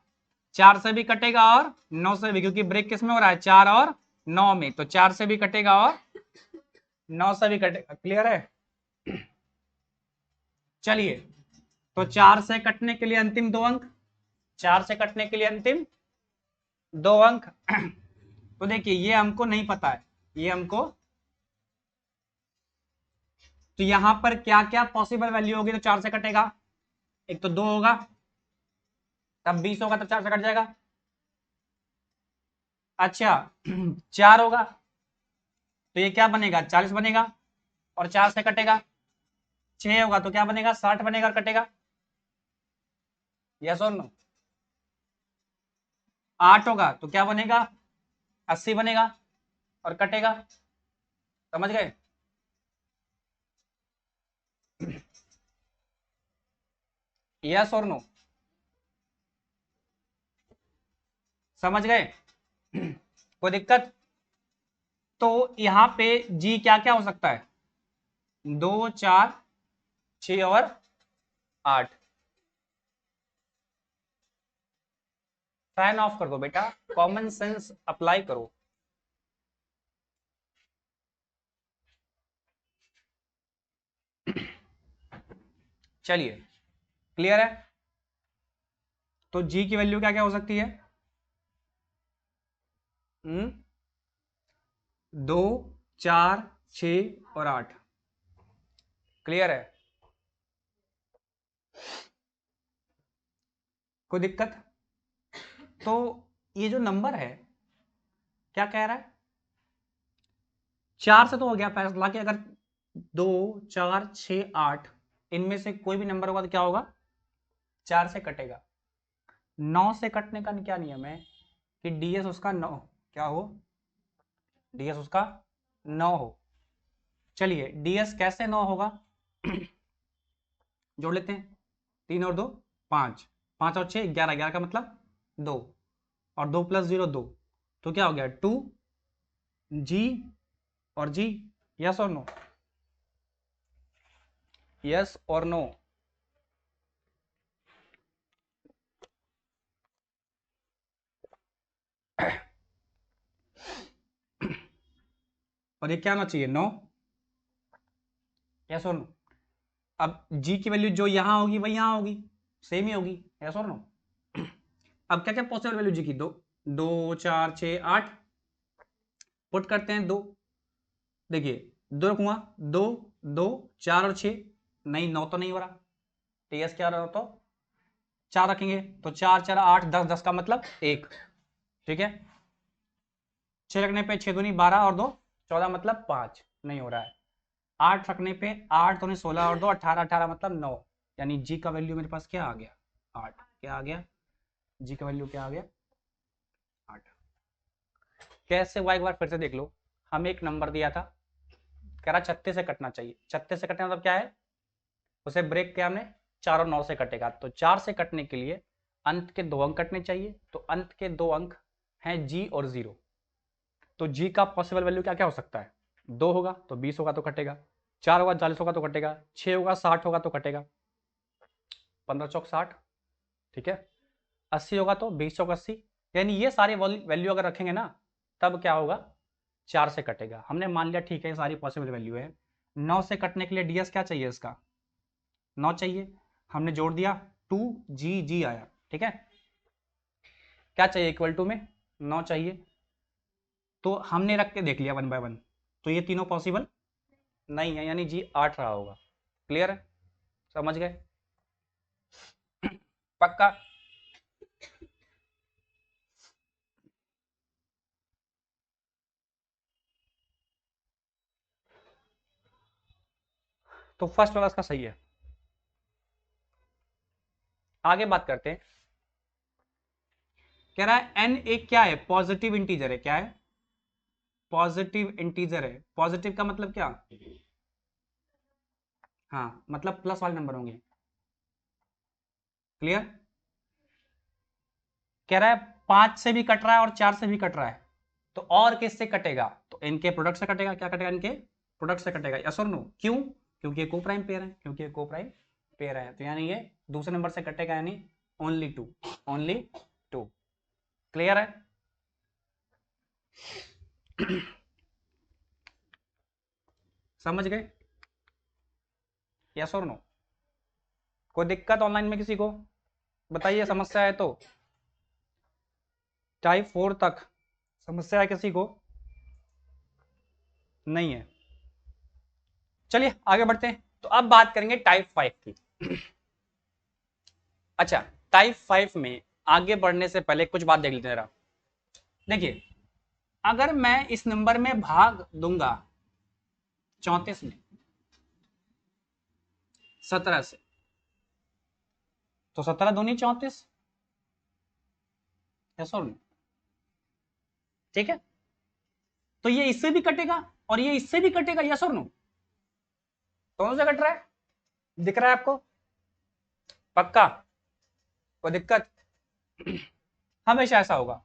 4 से भी कटेगा और 9 से भी, क्योंकि ब्रेक किस में हो रहा है? 4 और 9 में, तो 4 से भी कटेगा और 9 से भी कटेगा। क्लियर है? चलिए, तो 4 से कटने के लिए अंतिम 2 अंक, 4 से कटने के लिए अंतिम 2 अंक। तो देखिए, ये हमको नहीं पता है, ये हमको, तो यहां पर क्या क्या पॉसिबल वैल्यू होगी तो 4 से कटेगा? एक तो 2 होगा, तब 20 होगा, तब 4 से कट जाएगा। अच्छा, 4 होगा तो ये क्या बनेगा? 40 बनेगा और 4 से कटेगा। 6 होगा तो क्या बनेगा? 60 बनेगा और कटेगा, यस और नो? 8 होगा तो क्या बनेगा? 80 बनेगा और कटेगा। समझ गए? यस और नो? समझ गए? कोई दिक्कत? तो यहां पे जी क्या क्या हो सकता है? 2, 4, 6 और 8। फैन ऑफ कर दो बेटा, कॉमन सेंस अप्लाई करो। चलिए, क्लियर है? तो जी की वैल्यू क्या क्या हो सकती है? 2, 4, 6 और 8। क्लियर है? कोई दिक्कत? तो ये जो नंबर है क्या कह रहा है? 4 से तो हो गया फैसला कि अगर 2, 4, 6, 8 इनमें से कोई भी नंबर होगा तो क्या होगा? 4 से कटेगा। 9 से कटने का क्या नियम है कि डीएस उसका 9 क्या हो? डीएस उसका 9 हो। चलिए, डीएस कैसे 9 होगा? जोड़ लेते हैं, 3 और 2 5, 5 और 6 11, 11 का मतलब 2, और 2 + 0 2, तो क्या हो गया? 2 जी और जी, यस और नो? यस और नो? और ये क्या होना चाहिए 9, यस और नो। अब जी की वैल्यू जो यहां होगी वही यहां होगी, सेम ही होगी, यस और नो। अब क्या क्या पॉसिबल वैल्यू जी की, 2 2 4 6 8, पुट करते हैं 2, देखिए 2 रखूंगा, 2 2 4 और 6, नहीं 9 तो नहीं हो रहा, टीएस क्या रहा तो 4 रखेंगे, तो 4 4 8 10, 10 का मतलब 1, ठीक है। 6 रखने पे 6 दूनी 12 और 2 14 मतलब 5, नहीं हो रहा है। 8 रखने पे 8 दूनी 16 और 2 18, 18 मतलब 9, यानी जी का वैल्यू मेरे पास क्या आ गया 8, क्या आ गया जी का वैल्यू क्या आ गया 8। कैसे हुआ एक बार फिर से देख लो, हमें एक नंबर दिया था, कह रहा 36 से कटना चाहिए, 36 से कटना मतलब क्या है, उसे ब्रेक किया हमने 4 और 9 से कटेगा, तो 4 से कटने के लिए अंत के 2 अंक कटने चाहिए, तो अंत के 2 अंक हैं जी और 0, तो जी का पॉसिबल वैल्यू क्या क्या हो सकता है, 2 होगा तो 20 होगा तो कटेगा, 4 होगा 40 होगा तो कटेगा, 6 होगा 60 होगा तो कटेगा, 15 चौक 60, ठीक है। 80 होगा तो 20 चौक 80, यानी ये सारे वैल्यू अगर रखेंगे ना तब क्या होगा 4 से कटेगा। हमने मान लिया ठीक है ये सारी पॉसिबल वैल्यू है। 9 से कटने के लिए डीएस क्या चाहिए, इसका 9 चाहिए, हमने जोड़ दिया 2 जी जी आया, ठीक है। क्या चाहिए इक्वल टू में 9 चाहिए, तो हमने रख के देख लिया 1 बाय 1, तो ये तीनों पॉसिबल नहीं है, यानी जी 8 रहा होगा। क्लियर है, समझ गए, पक्का। तो फर्स्ट वाला इसका सही है। आगे बात करते हैं, कह रहा है एन एक क्या है, पॉजिटिव इंटीजर है, क्या है पॉजिटिव इंटीजर है। पॉजिटिव का मतलब क्या, हाँ मतलब प्लस वाले नंबर होंगे। क्लियर, कह रहा है 5 से भी कट रहा है और 4 से भी कट रहा है, तो और किससे कटेगा, तो इनके प्रोडक्ट से कटेगा। क्या कटेगा, इनके प्रोडक्ट से कटेगा, यस और नो। क्यों, क्योंकि ये को प्राइम पेयर है, क्योंकि ये को प्राइम पेयर है, तो यानी ये दूसरे नंबर से कटेगा, यानी ओनली 2, ओनली 2। क्लियर है समझ गए, यस और नो। कोई दिक्कत ऑनलाइन में किसी को बताइए, समस्या है तो। टाइप 4 तक समस्या है किसी को, नहीं है, चलिए आगे बढ़ते हैं। तो अब बात करेंगे टाइप 5 की। अच्छा, टाइप 5 में आगे बढ़ने से पहले कुछ बात देख लेते हैं जरा। देखिए, अगर मैं इस नंबर में भाग दूंगा 34 में 17 से, तो 17 दूनी 34, यस और नो, ठीक है। तो ये इससे भी कटेगा और ये इससे भी कटेगा, यस और नो, दोनों से कट रहा है, दिख रहा है आपको, पक्का, कोई दिक्कत। हमेशा ऐसा होगा,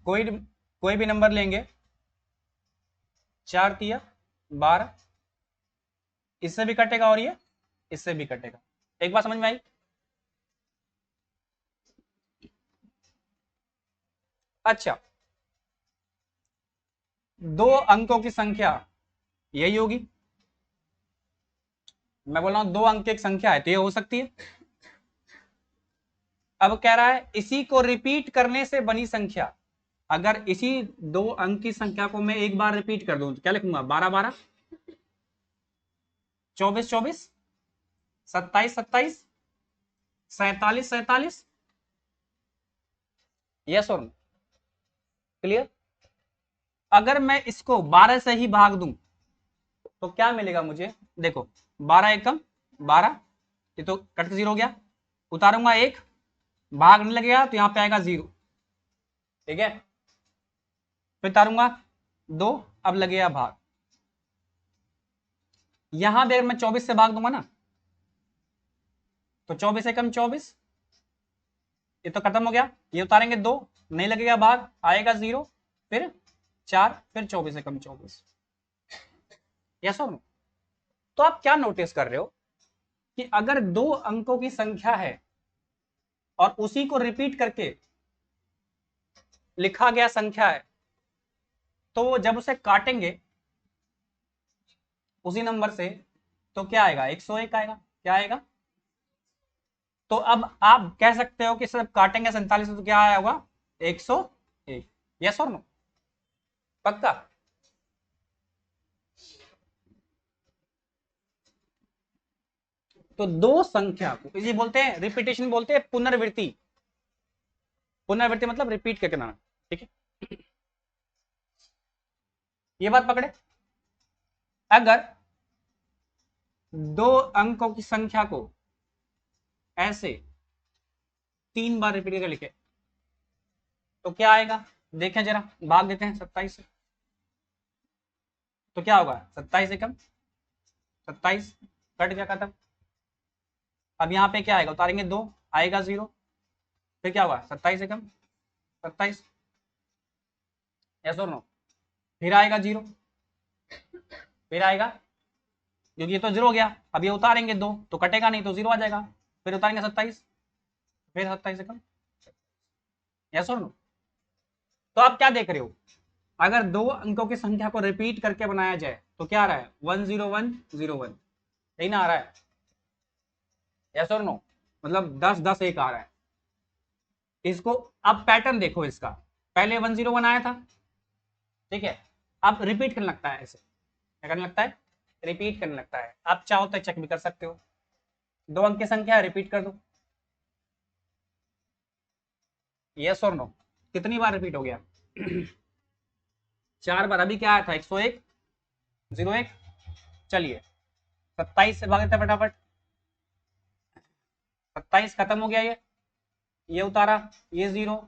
कोई भी नंबर लेंगे, 4 तिया 12, इससे भी कटेगा और ये इससे भी कटेगा। एक बात समझ में आई, अच्छा 2 अंकों की संख्या यही होगी, मैं बोल रहा हूं 2 अंक की एक संख्या है तो ये हो सकती है। अब कह रहा है इसी को रिपीट करने से बनी संख्या, अगर इसी 2 अंक की संख्या को मैं एक बार रिपीट कर दूं तो क्या लिखूंगा, 12 12, 24 24, 27 27, 47 47, यस और नो। क्लियर, अगर मैं इसको 12 से ही भाग दूं तो क्या मिलेगा मुझे, देखो 12 एकम 12, ये तो कट के 0 हो गया, उतारूंगा 1, भाग नहीं लगेगा तो यहां पे आएगा 0, ठीक है। फिर उतारूंगा 2, अब लगेगा भाग, यहां भी अगर मैं 24 से भाग दूंगा ना तो 24 एकम 24, ये तो खत्म हो गया, ये उतारेंगे 2, नहीं लगेगा भाग, आएगा 0, फिर 4, फिर 24 एकम 24, यस और नो। तो आप क्या नोटिस कर रहे हो कि अगर 2 अंकों की संख्या है और उसी को रिपीट करके लिखा गया संख्या है, तो जब उसे काटेंगे उसी नंबर से तो क्या आएगा, 101 आएगा। क्या आएगा? तो अब आप कह सकते हो कि सिर्फ काटेंगे 47 तो क्या आया होगा, 101। यस और नो? पक्का? तो दो संख्या को इसी बोलते हैं, रिपीटेशन बोलते हैं, पुनरावृत्ति। पुनरावृत्ति मतलब रिपीट करके बनाना। ठीक है, ये बात पकड़े। अगर दो अंकों की संख्या को ऐसे 3 बार रिपीट करके लिखे तो क्या आएगा, देखें जरा, भाग देते हैं 27 से। तो क्या होगा, 27 से कम 27 कट गया, खत्म। अब यहाँ पे क्या आएगा, उतारेंगे 2 आएगा 0, फिर क्या होगा 27 से कम 27, यस और नो? फिर आएगा 0, फिर आएगा, क्योंकि ये तो 0 हो गया, अब ये उतारेंगे 2 तो कटेगा नहीं तो 0 आ जाएगा, फिर उतारेंगे 27, फिर 27 से कम, यस और नो? तो आप क्या देख रहे हो, अगर दो अंकों की संख्या को रिपीट करके बनाया जाए तो क्या आ रहा है, 10101, यही ना आ रहा है, यस और नो? मतलब 10 10 1 आ रहा है। इसको अब पैटर्न देखो इसका, पहले 101 आया था, ठीक है, अब रिपीट करने लगता है, ऐसे क्या करने लगता है, रिपीट करने लगता है। आप चाहो तो चेक भी कर सकते हो, 2 अंक की संख्या है, रिपीट कर दो, यस और नो? कितनी बार रिपीट हो गया 4 बार। अभी क्या आया था, 101 01। चलिए 27 से भाग देते फटाफट, 27 खत्म हो गया, ये उतारा, ये 0,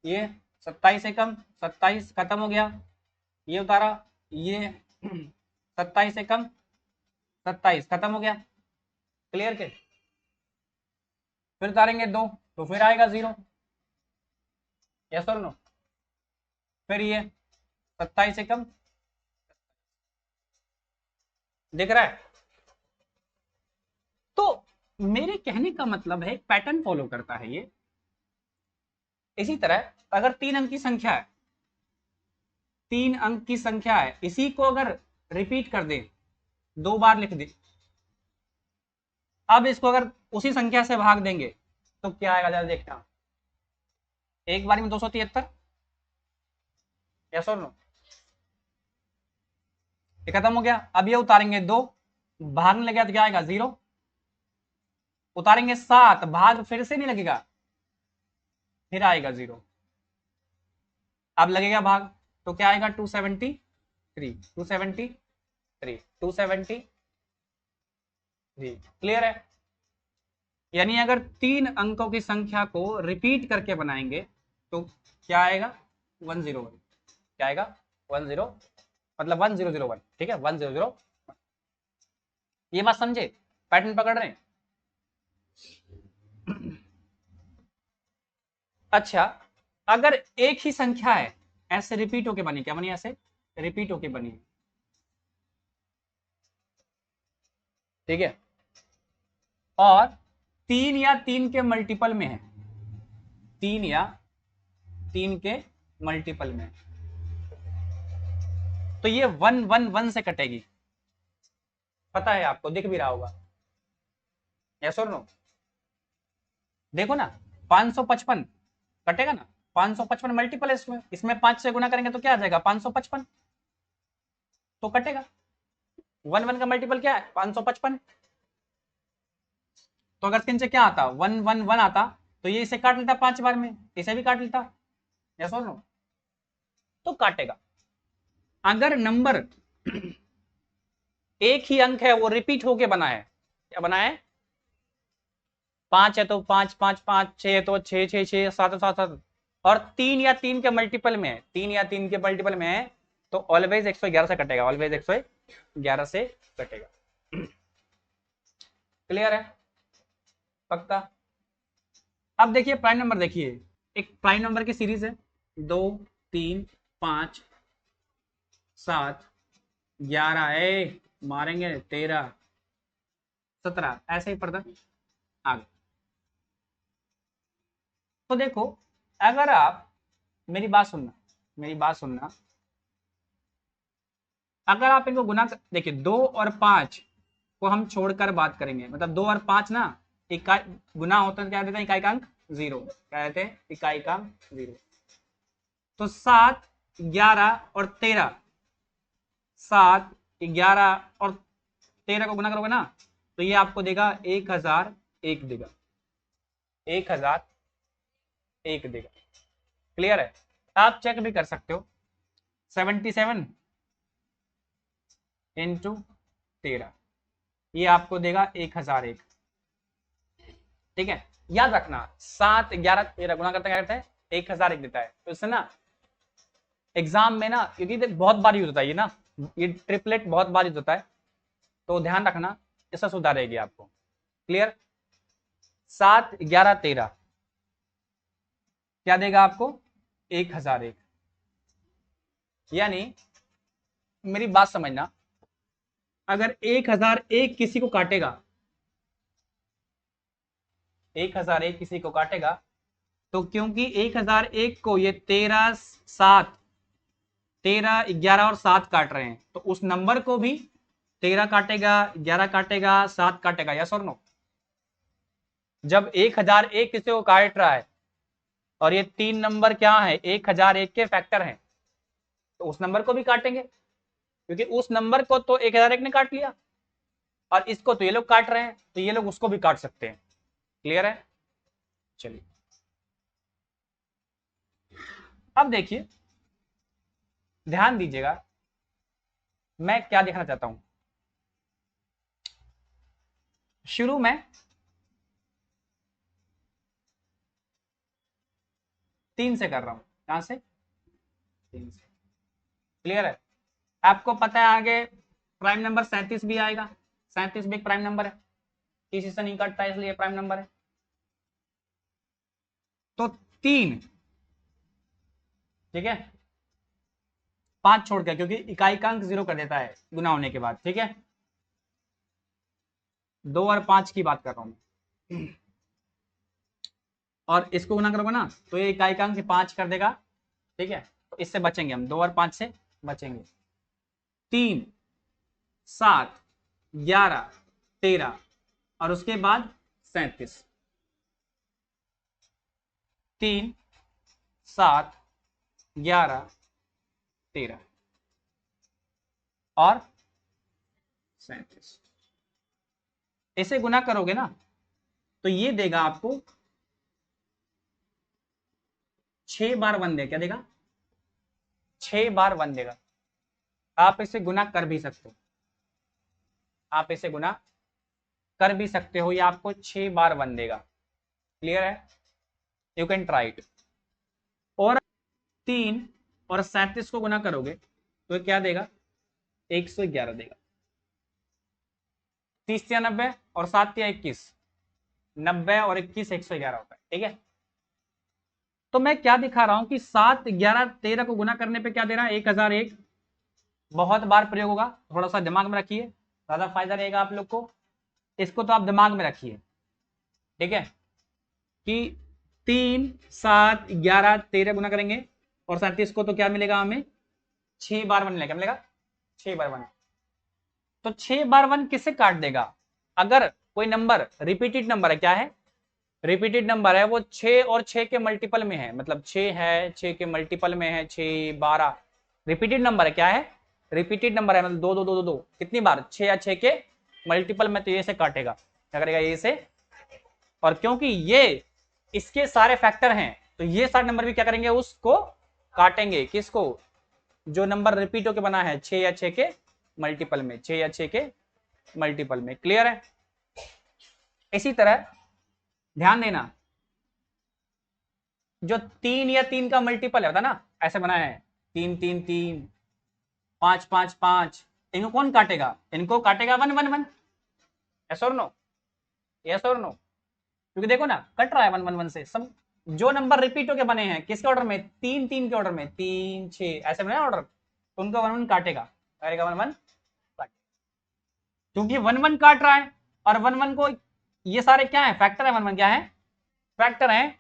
ये 27 से कम 27 खत्म हो गया, ये उतारा, ये 27 से कम 27 खत्म हो गया, क्लियर के? फिर उतारेंगे 2 तो फिर आएगा 0, यस और नो? फिर ये 27 से कम, दिख रहा है? तो मेरे कहने का मतलब है एक पैटर्न फॉलो करता है ये। इसी तरह अगर 3 अंक की संख्या है, 3 अंक की संख्या है, इसी को अगर रिपीट कर दे, 2 बार लिख दे, अब इसको अगर उसी संख्या से भाग देंगे तो क्या आएगा, जरा देखना, एक बार में 273, यस और नो? ये खत्म हो गया। अब ये उतारेंगे 2, भागने लगे तो क्या आएगा 0, उतारेंगे 7, भाग फिर से नहीं लगेगा, फिर आएगा 0, अब लगेगा भाग तो क्या आएगा 273 273 273। क्लियर है? यानी अगर 3 अंकों की संख्या को रिपीट करके बनाएंगे तो क्या आएगा, 101। क्या आएगा, 10, मतलब 1001। ठीक है, 1001। ये बात समझे, पैटर्न पकड़ रहे हैं? अच्छा, अगर एक ही संख्या है ऐसे रिपीट होके बनी, क्या बनी, ऐसे रिपीट होके बनी, ठीक है, और 3 या 3 के मल्टीपल में है, 3 या 3 के मल्टीपल में, तो ये 111 से कटेगी, पता है आपको, दिख भी रहा होगा, यस और नो? देखो ना, 555 कटेगा ना, 555 मल्टीपल है इसमें, इसमें 5 से गुना करेंगे तो क्या आ जाएगा, 555, तो कटेगा। 1 1 का मल्टीपल क्या है, 555। तो अगर 3 से क्या आता, 111 आता, तो ये इसे काट लेता 5 बार में, इसे भी काट लेता, यस और नो? तो काटेगा। अगर नंबर एक ही अंक है वो रिपीट होके बना है, क्या बना है, 5 है तो 5 5 5, 6 है तो 6 6 6, 7 7 7, और 3 या 3 के मल्टीपल में है, 3 या 3 के मल्टीपल में है, तो ऑलवेज 111 से कटेगा, ऑलवेज 111 से कटेगा। क्लियर है? पक्का? अब देखिए प्राइम नंबर, देखिए एक प्राइम नंबर की सीरीज है, 2 3 5 7 11, मारेंगे 13 17, ऐसे ही पढ़ता आगे। तो देखो, अगर आप, मेरी बात सुनना, मेरी बात सुनना, अगर आप इनको गुना देखिए 2 और 5 को हम छोड़कर बात करेंगे, मतलब 2 और 5 ना इकाई गुना होता है, क्या देते हैं इकाई-अंक 0, क्या देते हैं इकाई-अंक 0। तो 7, 11 और 13, 7, 11 और 13 को गुना करोगे ना तो ये आपको देगा 1001 देगा, 1001 देगा। क्लियर है? आप चेक भी कर सकते हो, 77 इंटू 13 ये आपको देगा 1001। ठीक है, याद रखना 7, 11, 13 गुना करते क्या करते हैं 1001 देता है। तो इससे ना एग्जाम में ना, क्योंकि बहुत बार यूज होता है ये ना, ये ट्रिपलेट बहुत बार यूज होता है, तो ध्यान रखना, इससे सुधारेगी आपको। क्लियर? 7, 11, 13 क्या देगा आपको 1001। यानी मेरी बात समझना, अगर 1001 किसी को काटेगा, 1001 किसी को काटेगा, तो क्योंकि 1001 को ये 13, 7, 13, 11 और 7 काट रहे हैं, तो उस नंबर को भी 13 काटेगा, 11 काटेगा, 7 काटेगा। यस और नो? जब 1001 किसी को काट रहा है और ये 3 नंबर क्या है 1001 के फैक्टर हैं, तो उस नंबर को भी काटेंगे, क्योंकि उस नंबर को तो 1001 ने काट लिया और इसको तो ये लोग काट रहे हैं, तो ये लोग उसको भी काट सकते हैं। क्लियर है? चलिए अब देखिए, ध्यान दीजिएगा, मैं क्या दिखाना चाहता हूं। शुरू में 3 से कर रहा हूं, कहां से 3 से। क्लियर है? आपको पता है आगे प्राइम नंबर 37 भी आएगा, 37 भी एक प्राइम नंबर है, किसी से नहीं कटता इसलिए प्राइम नंबर है। तो 3, ठीक है, 5 छोड़ के, क्योंकि इकाई का अंक 0 कर देता है गुना होने के बाद। ठीक है, 2 और 5 की बात कर रहा हूं, और इसको गुना करोगे ना तो ये इकाई का अंक 5 कर देगा। ठीक है, तो इससे बचेंगे हम, 2 और 5 से बचेंगे। 3, 7, 11, 13 और उसके बाद 37। 3, 7, 11, 13 और 37, इसे गुना करोगे ना तो ये देगा आपको 6 बार 1 देगा। क्या देगा? 6 बार 1 देगा। आप इसे गुना कर भी सकते हो, आप इसे गुना कर भी सकते हो, ये आपको 6 बार 1 देगा। क्लियर है? You can try it. और 3 और 37 को गुना करोगे तो क्या देगा 111 देगा। 30 या 90 और 7 या 21, 90 और 21 111 होता है। ठीक है, तो मैं क्या दिखा रहा हूं कि 7, 11, 13 को गुना करने पे क्या दे रहा है 1001। बहुत बार प्रयोग होगा, थोड़ा सा दिमाग में रखिए, ज्यादा फायदा रहेगा आप लोग को। इसको तो आप दिमाग में रखिए। ठीक है, कि 3, 7, 11, 13 गुना करेंगे और 37 को तो क्या मिलेगा हमें 6 बार 1 मिलेगा। क्या मिलेगा? 6 बार 1। तो 6 बार 1 किससे काट देगा? अगर कोई नंबर रिपीटेड नंबर है, क्या है रिपीटेड नंबर है, वो 6 और 6 के मल्टीपल में है, मतलब 6 है 6 के मल्टीपल में है, 6, 12 रिपीटेड नंबर है। क्या है? रिपीटेड नंबर है, मतलब 2 2 2 2 2 कितनी बार 6 या 6 के मल्टीपल में, तो ये से काटेगा। क्या करेगा ये से? और क्योंकि ये इसके सारे फैक्टर हैं तो ये सारे नंबर भी क्या करेंगे उसको काटेंगे। किसको? जो नंबर रिपीट होके बना है 6 या 6 के मल्टीपल में, 6 या 6 के मल्टीपल में। क्लियर है? इसी तरह ध्यान देना, जो 3 या 3 का मल्टीपल है होता ना, ऐसे बना है 3 3 3, 5 5 5, इनको कौन काटेगा? इनको काटेगा 1 1 1। यस और नो? यस और नो? क्योंकि देखो ना कट रहा है 1 1 1 से। सब जो नंबर रिपीट होके बने हैं किसके ऑर्डर में 3 3 के ऑर्डर में, 3 6 ऐसे बने ऑर्डर, तो उनका 1 1 काटेगा। काटेगा 1 1 काट, क्योंकि 1 1 काट रहा है और 1 1 को ये सारे क्या है फैक्टर है, 1 1 क्या है फैक्टर है।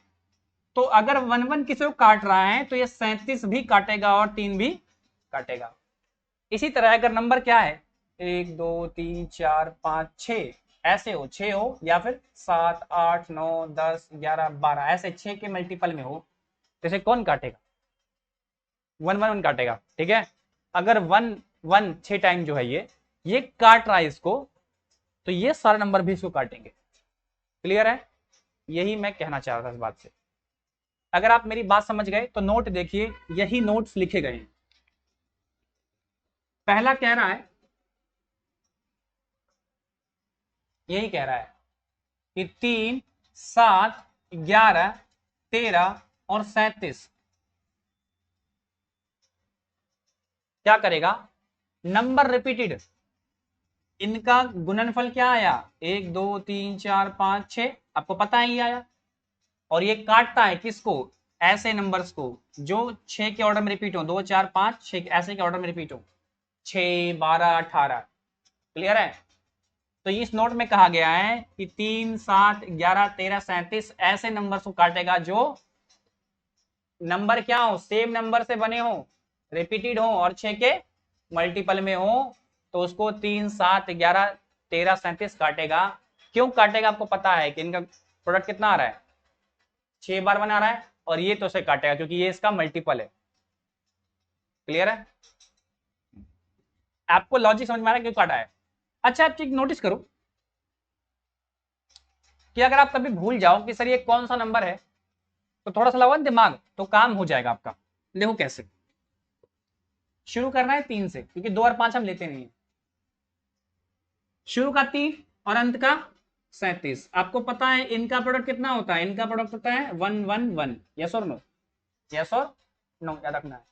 तो अगर 1 1 किसी को काट रहा है तो ये 37 भी काटेगा और 3 भी काटेगा। इसी तरह अगर नंबर क्या है 1 2 3 4 5 6 ऐसे हो, 6 हो या फिर 7 8 9 10 11 12 ऐसे 6 के मल्टीपल में हो तो इसे कौन काटेगा? 1 1 1 काटेगा। ठीक है, अगर 1 1 6 टाइम जो है ये काट रहा है इसको, तो ये सारे नंबर भी इसको काटेंगे। क्लियर है? यही मैं कहना चाह रहा था इस बात से। अगर आप मेरी बात समझ गए तो नोट देखिए, यही नोट्स लिखे गए हैं। पहला कह रहा है, यही कह रहा है कि 3 7 11 13 और 37 क्या करेगा? नंबर रिपीटेड, इनका गुणनफल क्या आया? 1 2 3 4 5 6, आपको पता है ये आया। और ये काटता है किसको? ऐसे नंबर्स को जो 6 के ऑर्डर में रिपीट हो, 2 4 5 6 ऐसे के ऑर्डर में रिपीट हो, 6 12 18। क्लियर है? तो इस नोट में कहा गया है कि 3 7 11 13 37 ऐसे नंबर्स को काटेगा जो नंबर क्या हो? सेम नंबर से बने हो, रिपीटेड हो और 6 के मल्टीपल में हो, तो उसको 3 7 11 13 37 काटेगा। क्यों काटेगा? आपको पता है कि इनका प्रोडक्ट कितना आ रहा है? 6 बार बना रहा है, और ये तो उसे काटेगा क्योंकि ये इसका मल्टीपल है। क्लियर है? आपको लॉजिक समझ में आ रहा है क्यों काटा है? अच्छा, आप चीज नोटिस करो कि अगर आप कभी भूल जाओ कि सर ये कौन सा नंबर है, तो थोड़ा सा लगाओ दिमाग, तो काम हो जाएगा आपका। देखो कैसे शुरू करना है 3 से, क्योंकि 2 और 5 हम लेते नहीं है। शुरू का 3 और अंत का 37। आपको पता है इनका प्रोडक्ट कितना होता है? इनका प्रोडक्ट होता है 1 1 1। यस और नो? यस और नो, याद रखना है।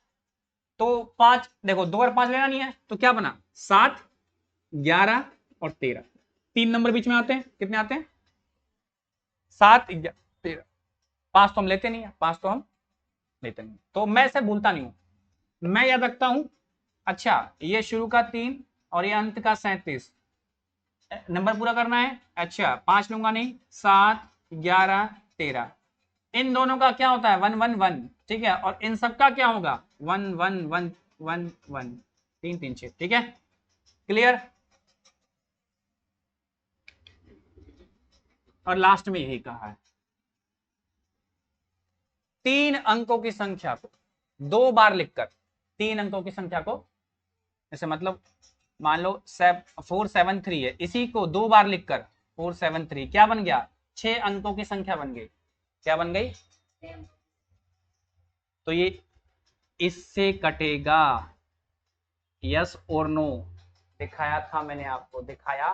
तो 5 देखो, 2 और 5 लेना नहीं है, तो क्या बना? 7 11 और 13। 3 नंबर बीच में आते हैं, कितने आते हैं? 7 13। 5 तो हम लेते नहीं है, 5 तो हम लेते नहीं, तो मैं इसे भूलता नहीं हूं, मैं याद रखता हूं। अच्छा, ये शुरू का 3 और ये अंत का 37 नंबर पूरा करना है। अच्छा, 5 लूंगा नहीं, 7 11 13। इन दोनों का क्या होता है? 1 1 1। ठीक है, और इन सब का क्या होगा? 1 1 1 1 1 3 3 6। ठीक है, क्लियर? और लास्ट में यही कहा है, 3 अंकों की संख्या को 2 बार लिखकर, 3 अंकों की संख्या को, जैसे मतलब मान लो 473 है, इसी को 2 बार लिखकर 473 क्या बन गया? 6 अंकों की संख्या बन गई। क्या बन गई? तो ये इससे कटेगा। यस और नो? दिखाया था मैंने आपको, दिखाया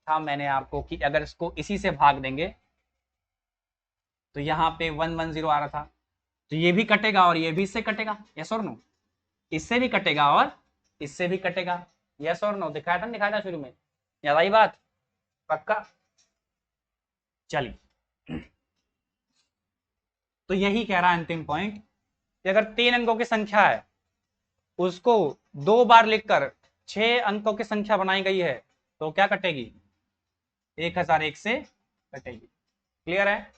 था मैंने आपको कि अगर इसको इसी से भाग देंगे तो यहाँ पे 110 आ रहा था, तो ये भी कटेगा और ये भी इससे कटेगा। यस और नो? इससे भी कटेगा और इससे भी कटेगा। यस और नो? दिखाया था, दिखाया था शुरू में, याद आई बात? पक्का? चलिए, तो यही कह रहा है अंतिम पॉइंट कि अगर 3 अंकों की संख्या है उसको 2 बार लिखकर 6 अंकों की संख्या बनाई गई है, तो क्या कटेगी? 1001 से कटेगी। क्लियर है?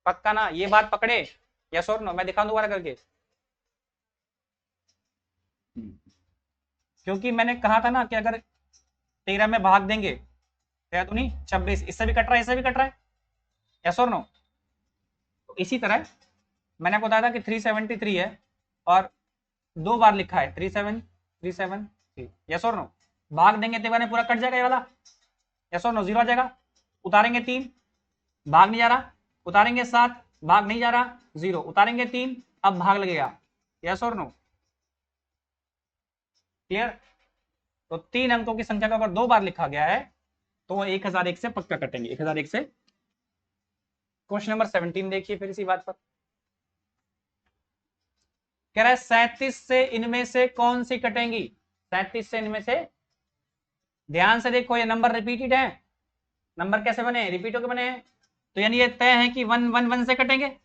पक्का ना? ये बात पकड़े? यस और नो? मैं दिखाऊं दोबारा करके, क्योंकि मैंने कहा था ना कि अगर 13 में भाग देंगे, 13 तो नहीं 26, इससे भी कट रहा है, इससे भी कट रहा है। यस और नो? तो इसी तरह मैंने आपको बताया था कि 373 है और 2 बार लिखा है 37373। यस और नो? भाग देंगे तो पूरा कट जाएगा ये वाला। यस और नो? 0 आ जाएगा। उतारेंगे 3, भाग नहीं जा रहा। उतारेंगे 7, भाग नहीं जा रहा। 0, उतारेंगे 3, अब भाग लगेगा। यस और नो? क्लियर? तो 3 अंकों की संख्या को अगर 2 बार लिखा गया है तो वो 1001 से पक्का कटेंगे, 1001 से। क्वेश्चन नंबर 17 देखिए फिर इसी बात पर। कह रहा है 37 से इनमें से कौन सी कटेंगी? 37 से इनमें से, ध्यान से देखो, ये नंबर रिपीटेड है। नंबर कैसे बने? रिपीट होकर बने हैं, तो यानी ये तय है कि 1 1 1 से कटेंगे।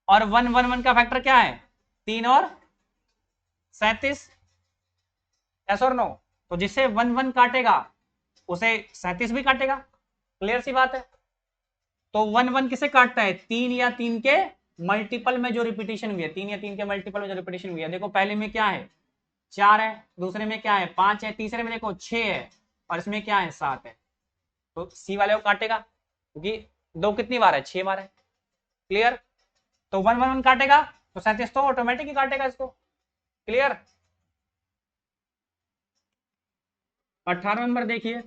और 1 1 1 का फैक्टर क्या है? 3 और 37। यस और नो? तो जिसे 1 1 काटेगा उसे 37 भी काटेगा। क्लियर सी बात है? तो 1 1 किसे काटता है? 3 या 3 के मल्टीपल में जो रिपीटेशन हुई है, 3 या 3 के मल्टीपल में जो रिपीटेशन हुई है। देखो पहले में क्या है? 4 है, दूसरे में क्या है 5 है, तीसरे में देखो 6 है, और इसमें क्या है 7 है। तो सी वाले को काटेगा, क्योंकि 2 कितनी बार है 6 बार है। क्लियर। तो 1 1 1 काटेगा तो 37 तो ऑटोमेटिक ही काटेगा इसको। क्लियर। 18 नंबर देखिए,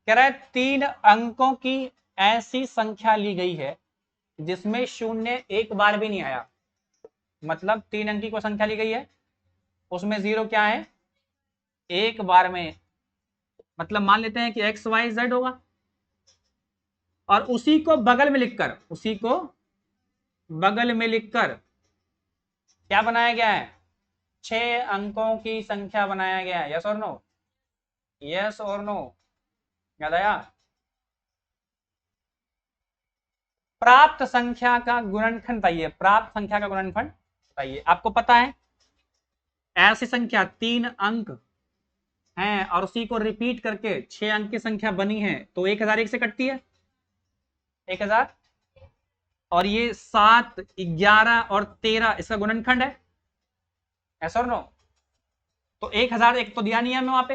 कह रहा है 3 अंकों की ऐसी संख्या ली गई है जिसमें शून्य एक बार भी नहीं आया। मतलब 3 अंकी को संख्या ली गई है, उसमें 0 क्या है एक बार में। मतलब मान लेते हैं कि एक्स वाई जेड होगा, और उसी को बगल में लिखकर, उसी को बगल में लिखकर क्या बनाया गया है 6 अंकों की संख्या बनाया गया है। यस और नो, यस और नो, याद आया। प्राप्त संख्या का गुणनखंड बताइए, प्राप्त संख्या का गुणनखंड बताइए। आपको पता है ऐसी संख्या 3 अंक हैं और उसी को रिपीट करके 6 अंक की संख्या बनी है तो 1001 से कटती है 1000, और ये 7 11 और 13 इसका गुणनखंड है। ऐसा और नो। तो 1001 तो दिया नहीं है हमें वहां पे,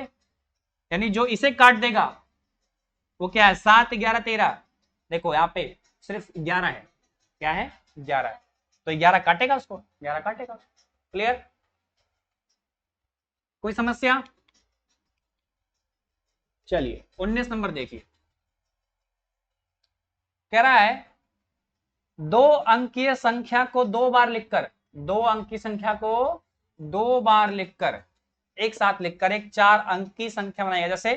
यानी जो इसे काट देगा वो क्या है 7 11 13। देखो यहाँ पे सिर्फ 11 है, क्या है 11 है, तो 11 काटेगा उसको, 11 काटेगा। क्लियर। कोई समस्या। चलिए 19 नंबर देखिए, कह रहा है 2 अंकीय संख्या को 2 बार लिखकर, 2 अंक की संख्या को 2 बार लिखकर एक साथ लिखकर एक 4 अंक की संख्या बनाएगा। जैसे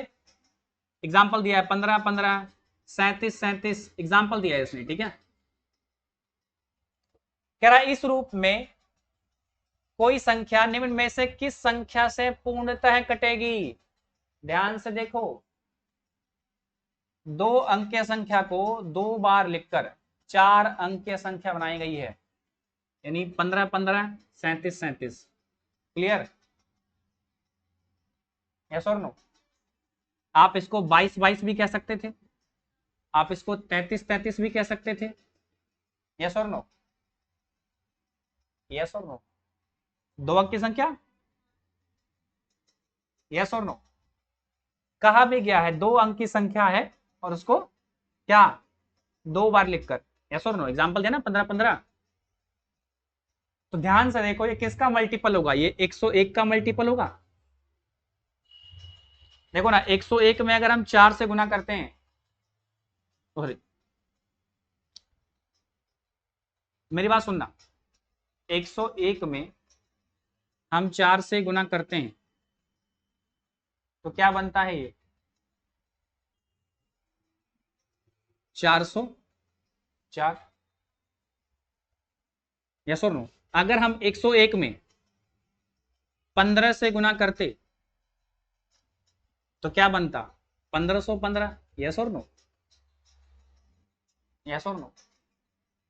एग्जाम्पल दिया है 15 15 37 37 एग्जाम्पल दिया है इसने, ठीक है। कह रहा है इस रूप में कोई संख्या निम्न में से किस संख्या से पूर्णतः कटेगी। ध्यान से देखो, 2 अंकीय संख्या को 2 बार लिखकर 4 अंकीय संख्या बनाई गई है, यानी 15 15 37 37। क्लियर। यस और नो। आप इसको 22 22 भी कह सकते थे, आप इसको 33 33 भी कह सकते थे। यस और नो, यस और नो। 2 अंक की संख्या, यस और नो। कहा भी गया है 2 अंक की संख्या है और उसको क्या 2 बार लिखकर। यस और नो। एग्जाम्पल देना 15 15। तो ध्यान से देखो ये किसका मल्टीपल होगा, ये 101 का मल्टीपल होगा। देखो ना 101 में अगर हम 4 से गुना करते हैं, मेरी बात सुनना, 101 में हम 4 से गुना करते हैं तो क्या बनता है ये 404। यस और नो। अगर हम 101 में 15 से गुना करते तो क्या बनता 1515। यस और नो, यस और नो।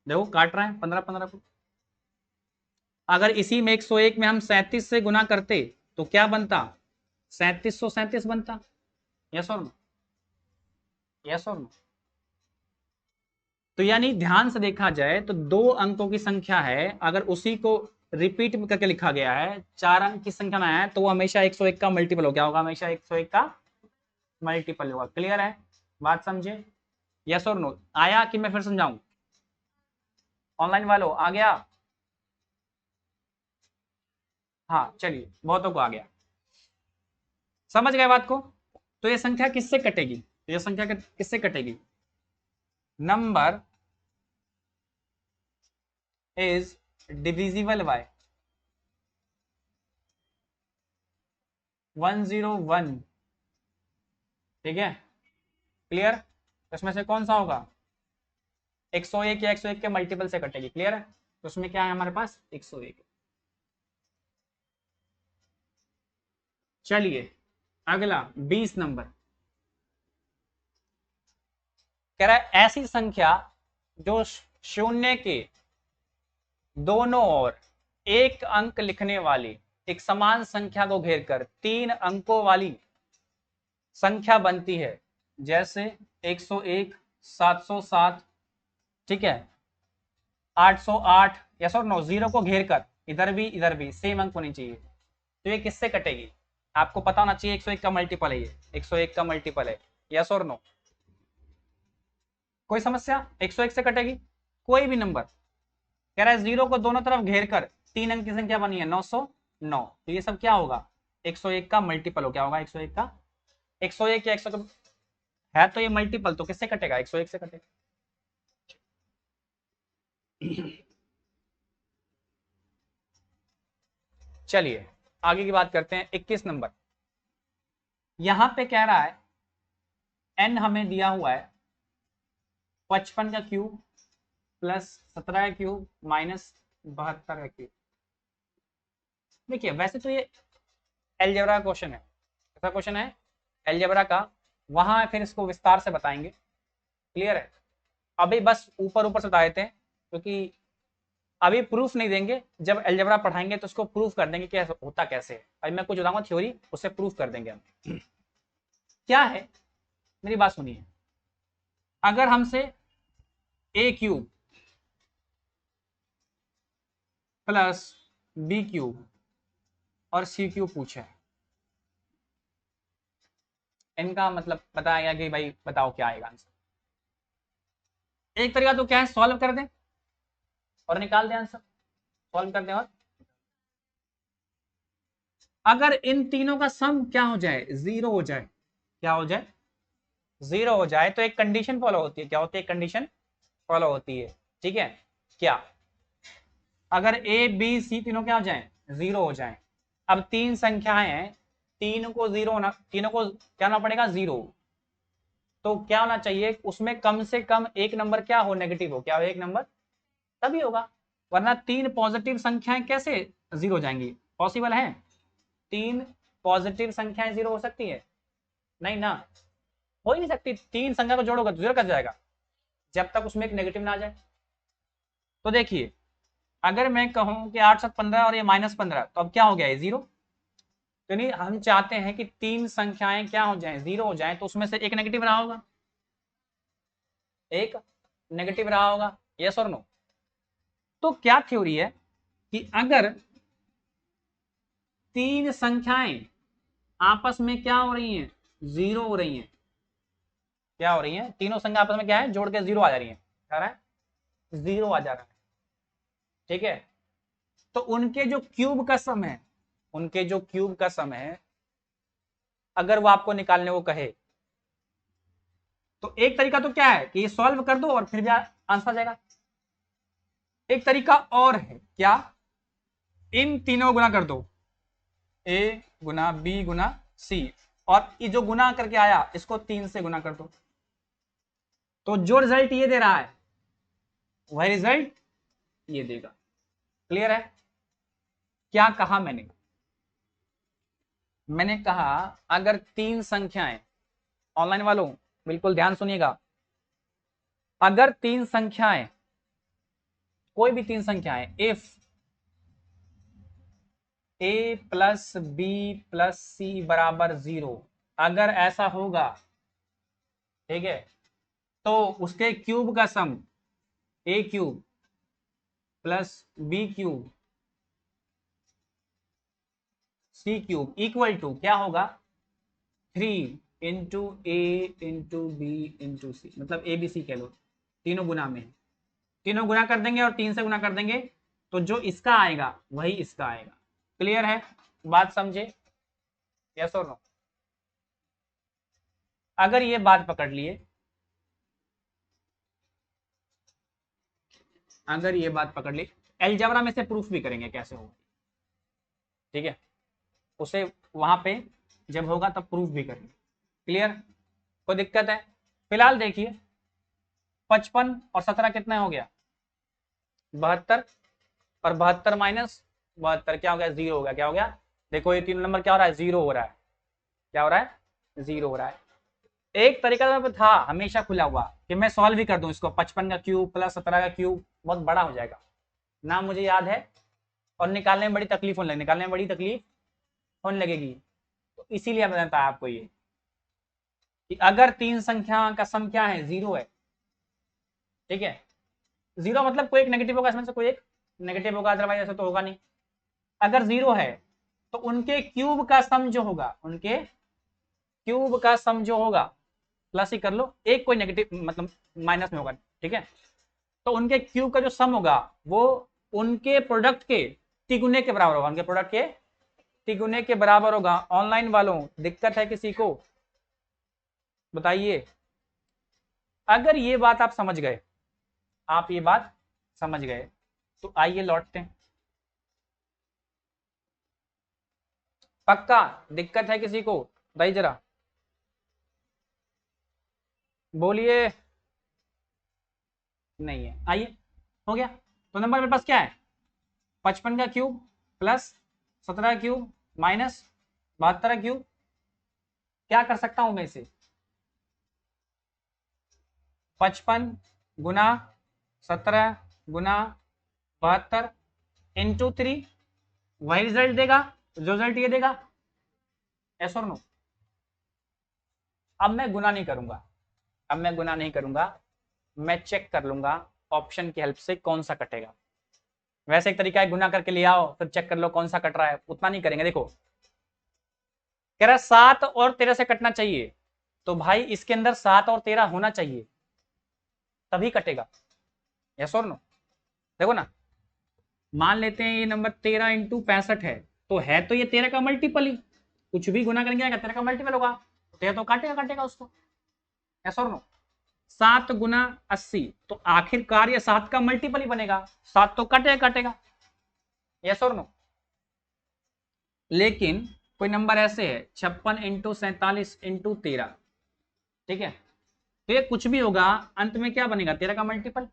देखो काट रहे हैं 15 15 को। अगर इसी में 101 में हम 37 से गुना करते तो क्या बनता 3737 बनता। यस और नो, यस और नो। तो यानी ध्यान से देखा जाए तो 2 अंकों की संख्या है, अगर उसी को रिपीट करके लिखा गया है 4 अंक की संख्या में है तो वो हमेशा 101 का मल्टीपल हो, क्या होगा हमेशा 101 का मल्टीपल होगा। क्लियर है, बात समझे। यस और नो आया कि मैं फिर समझाऊं। ऑनलाइन वालों आ गया। हाँ चलिए बहुतों को आ गया, समझ गए बात को। तो ये संख्या किससे कटेगी, ये संख्या किससे कटेगी, नंबर इज डिविजिबल बाय 101। ठीक है। क्लियर। तो इसमें से कौन सा होगा 101 या 101 के मल्टीपल से कटेगी। क्लियर है। तो उसमें क्या है हमारे पास 101। चलिए अगला 20 नंबर, कह रहा है ऐसी संख्या जो शून्य के दोनों ओर एक अंक लिखने वाली एक समान संख्या को घेरकर 3 अंकों वाली संख्या बनती है, जैसे 101 707, ठीक है 808। यस और नो, जीरो को घेर कर इधर भी सेम अंक होनी चाहिए। तो ये किससे कटेगी? आपको पता होना चाहिए 101 का मल्टीपल है, ये 101 का मल्टीपल है, यस और नो? कोई समस्या? 101 से कटेगी कोई भी नंबर। कह रहा है 0 को दोनों तरफ घेर कर 3 अंक की संख्या बनी है 909, तो ये सब क्या होगा? 101 का मल्टीपल हो, क्या होगा 101 का? 101 या 100 है तो ये मल्टीपल, तो किससे कटेगा? 101 से कटेगा। चलिए आगे की बात करते हैं। 21 नंबर, यहां पे कह रहा है n हमें दिया हुआ है 55 का क्यूब प्लस 17 का क्यूब माइनस 72 का क्यूब। देखिए वैसे तो ये अलजेब्रा का क्वेश्चन है, कैसा क्वेश्चन है? अलजेब्रा का। वहां फिर इसको विस्तार से बताएंगे, क्लियर है? अभी बस ऊपर ऊपर से बता देते हैं, क्योंकि अभी प्रूफ नहीं देंगे, जब अलजेब्रा पढ़ाएंगे तो उसको प्रूफ कर देंगे कि होता कैसे है। अभी मैं कुछ बताऊंगा थ्योरी, उससे प्रूफ कर देंगे हम। क्या है, मेरी बात सुनिए। अगर हमसे ए क्यूब प्लस बी क्यूब और सी क्यूब पूछा है, इनका मतलब बताया कि भाई बताओ क्या आएगा आंसर। एक तरीका तो क्या है, सॉल्व कर दें और निकाल दें आंसर, सॉल्व कर दें। और अगर इन तीनों का सम क्या हो जाए? 0 हो जाए, क्या हो जाए? 0 हो जाए, तो एक कंडीशन फॉलो होती है। क्या होती है? कंडीशन फॉलो होती है, ठीक है? क्या? अगर ए बी सी तीनों क्या हो जाए? 0 हो जाए। अब तीन संख्याएं हैं, तीन को 0 होना, तीनों को क्या होना पड़ेगा? 0। तो क्या होना चाहिए उसमें? कम से कम एक नंबर क्या हो? नेगेटिव हो। क्या हो? एक नंबर, तभी होगा। वरना तीन पॉजिटिव संख्याएं कैसे 0 हो जाएंगी? पॉसिबल है? तीन पॉजिटिव संख्याएं 0 हो सकती है? नहीं ना, हो ही नहीं सकती। तीन संख्या को जोड़ोगे तो 0 कर जाएगा, जब तक उसमें एक नेगेटिव ना आ जाए। तो देखिए, अगर मैं कहूं कि 8 7 15 और ये -15, तो अब क्या हो गया? ये 0। तो नहीं, हम चाहते हैं कि तीन संख्याएं क्या हो जाएं? 0 हो जाएं, तो उसमें से एक नेगेटिव रहा होगा, एक नेगेटिव रहा होगा, यस और नो? तो क्या थ्योरी है कि अगर तीन संख्याएं आपस में क्या हो रही हैं? 0 हो रही हैं। क्या हो रही हैं? तीनों संख्या आपस में क्या है? जोड़ के 0 आ जा रही है, क्या रहा है? 0 आ जा रहा है, ठीक है? तो उनके जो क्यूब का सम है, उनके जो क्यूब का सम है, अगर वो आपको निकालने को कहे, तो एक तरीका तो क्या है कि ये सॉल्व कर दो और फिर भी आंसर आ जाएगा। एक तरीका और है, क्या? इन तीनों गुना कर दो, ए गुना बी गुना सी, और ये जो गुना करके आया इसको 3 से गुना कर दो, तो जो रिजल्ट ये दे रहा है वही रिजल्ट ये देगा। क्लियर है? क्या कहा मैंने? मैंने कहा अगर तीन संख्याएं, ऑनलाइन वालों बिल्कुल ध्यान सुनिएगा, अगर तीन संख्याएं, कोई भी तीन संख्याएं, if A plus B plus C बराबर 0, अगर ऐसा होगा, ठीक है, तो उसके क्यूब का sum A cube plus B cube C cube equal to क्या होगा? 3 into A into B into C, मतलब ए बी सी कह लो, तीनों गुना में। तीनों गुना कर देंगे और 3 से गुना कर देंगे, तो जो इसका आएगा वही इसका आएगा। क्लियर है? बात समझे, यस और नो? अगर ये बात पकड़ लिए, अगर ये बात पकड़ ली, अलजेब्रा में से प्रूफ भी करेंगे कैसे होगा, ठीक है? उसे वहां पे जब होगा तब प्रूफ भी करेंगे। क्लियर? कोई दिक्कत है? फिलहाल देखिए, 55 और 17 कितना हो गया? 72, और 72 माइनस 72 क्या हो गया? 0 हो गया। क्या हो गया? देखो ये तीन नंबर क्या हो रहा है? 0 हो रहा है। क्या हो रहा है? 0 हो रहा है। एक तरीका तो था हमेशा खुला हुआ कि मैं सॉल्व भी कर दूं इसको, 55 का क्यूब प्लस 17 का क्यूब, बहुत बड़ा हो जाएगा ना, मुझे याद है, और निकालने में बड़ी तकलीफ होने लगेगी, निकालने में बड़ी तकलीफ होने लगेगी। तो इसीलिए मैं बताता आपको ये कि अगर तीन संख्या का सम क्या है? 0 है, ठीक है? 0 मतलब कोई एक नेगेटिव होगा, इसमें से कोई एक नेगेटिव होगा, अदरवाइज ऐसा तो होगा नहीं। अगर 0 है तो उनके क्यूब का सम जो होगा, उनके क्यूब का सम जो होगा, प्लस ही कर लो, एक कोई नेगेटिव मतलब माइनस में होगा, ठीक है। तो उनके क्यूब का जो सम होगा वो उनके प्रोडक्ट के तिगुने के बराबर होगा, उनके प्रोडक्ट के तिगुने के बराबर होगा। ऑनलाइन वालों दिक्कत है किसी को बताइए। अगर ये बात आप समझ गए, आप ये बात समझ गए, तो आइए लौटते हैं। पक्का दिक्कत है किसी को बताइए जरा, बोलिए। नहीं है, आइए हो गया। तो नंबर मेरे पास क्या है, 55 का cube plus 17 cube minus 72 cube. क्या कर सकता हूं मैं इसे, 55 गुना 17 गुना 72 इंटू 3, वही रिजल्ट देगा जो रिजल्ट ये देगा, यस और नो। अब मैं गुना नहीं करूंगा, अब मैं गुना नहीं करूंगा, मैं चेक कर लूंगा ऑप्शन की हेल्प से कौन सा कटेगा। वैसे एक तरीका है गुना करके ले आओ फिर चेक कर लो कौन सा कट रहा है, उतना नहीं करेंगे। देखो कह रहा 7 और 13 से कटना चाहिए, तो भाई इसके अंदर 7 और 13 होना चाहिए तभी कटेगा, यस और नो। देखो ना, मान लेते हैं ये नंबर 13 इंटू 65 है तो ये 13 का मल्टीपल ही, कुछ भी गुना करेंगे 13 का मल्टीपल होगा, 13 तो काटेगा काटेगा उसको, यस और नो। 7 गुना 80, तो आखिरकार ये 7 का मल्टीपल ही बनेगा, 7 तो काटेगा काटेगा, यस और नो। लेकिन कोई नंबर ऐसे है 56 इंटू 47 इंटू 13, ठीक है, तो ये कुछ भी होगा अंत में क्या बनेगा, 13 का मल्टीपल।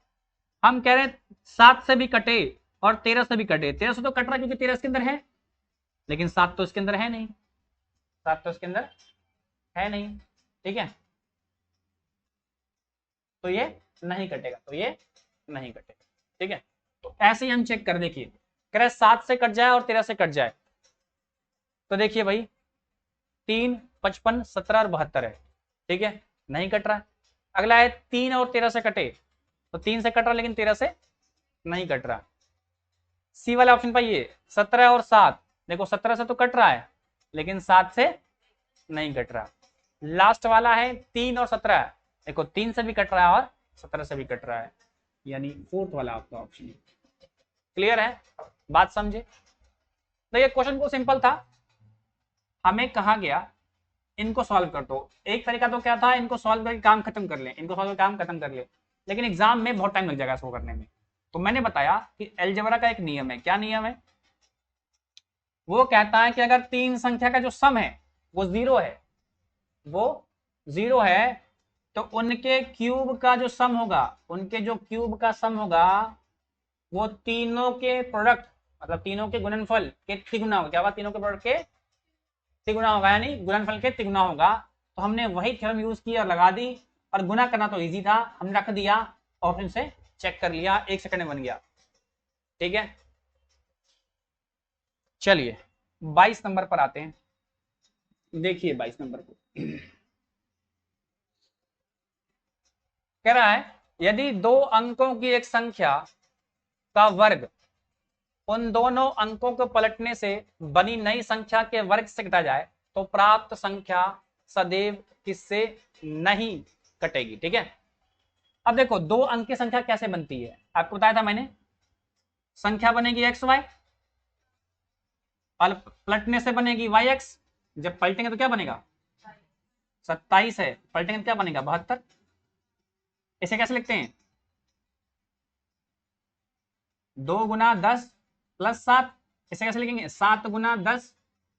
हम कह रहे हैं 7 से भी कटे और 13 से भी कटे, 13 से तो कट रहा है क्योंकि 13 इसके अंदर है, लेकिन 7 तो इसके अंदर है नहीं, 7 तो इसके अंदर है नहीं, ठीक है, तो ये नहीं कटेगा, तो ये नहीं कटेगा, ठीक है। तो ऐसे ही हम चेक कर, देखिए कह रहे 7 से कट जाए और 13 से कट जाए, तो देखिए भाई 3 55 17 और 72 है, ठीक है, नहीं कट रहा है। अगला है 3 और 13 से कटे, तो 3 से कट रहा है लेकिन 13 से नहीं कट रहा। सी वाला ऑप्शन पाइए 17 और 7, देखो 17 से तो कट रहा है लेकिन 7 से नहीं कट रहा। लास्ट वाला है 3 और 17, देखो 3 से भी कट रहा है और 17 से भी कट रहा है, यानी फोर्थ वाला आपका ऑप्शन। क्लियर है, बात समझे। तो ये क्वेश्चन को सिंपल था, हमें कहा गया इनको सॉल्व कर दो। एक तरीका तो क्या था, इनको सॉल्व करके काम खत्म कर ले, इनको सॉल्व करके काम खत्म कर ले, लेकिन एग्जाम में बहुत टाइम लग जाएगा इसको करने में। तो मैंने बताया कि अलजेब्रा का एक नियम है, क्या नियम है, वो कहता है कि अगर तीन संख्या का जो सम है वो 0 है, वो 0 है, तो उनके क्यूब का जो सम होगा, उनके जो क्यूब का सम होगा वो तीनों के प्रोडक्ट मतलब तीनों के गुणनफल के तिगुना होगा। क्या होगा, तीनों के प्रोडक्ट के तिगुना होगा, यानी गुणनफल के तिगुना होगा। तो हमने वही थ्योरम यूज की और लगा दी, और गुना करना तो इजी था, हमने रख दिया ऑप्शन से चेक कर लिया, 1 सेकंड में बन गया, ठीक है। चलिए 22 नंबर पर आते हैं, देखिए 22 नंबर को कह रहा है यदि 2 अंकों की एक संख्या का वर्ग उन दोनों अंकों को पलटने से बनी नई संख्या के वर्ग से घटा जाए तो प्राप्त संख्या सदैव किससे नहीं कटेगी, ठीक है। अब देखो 2 अंक की संख्या कैसे बनती है, आपको बताया था मैंने, संख्या बनेगी एक्स वाई और पलटने से बनेगी वाई एक्स, जब पलटेंगे तो क्या बनेगा 27 है, पलटेंगे तो क्या बनेगा 72। इसे कैसे लिखते हैं, 2 गुना 10 प्लस 7, इसे कैसे लिखेंगे 7 गुना 10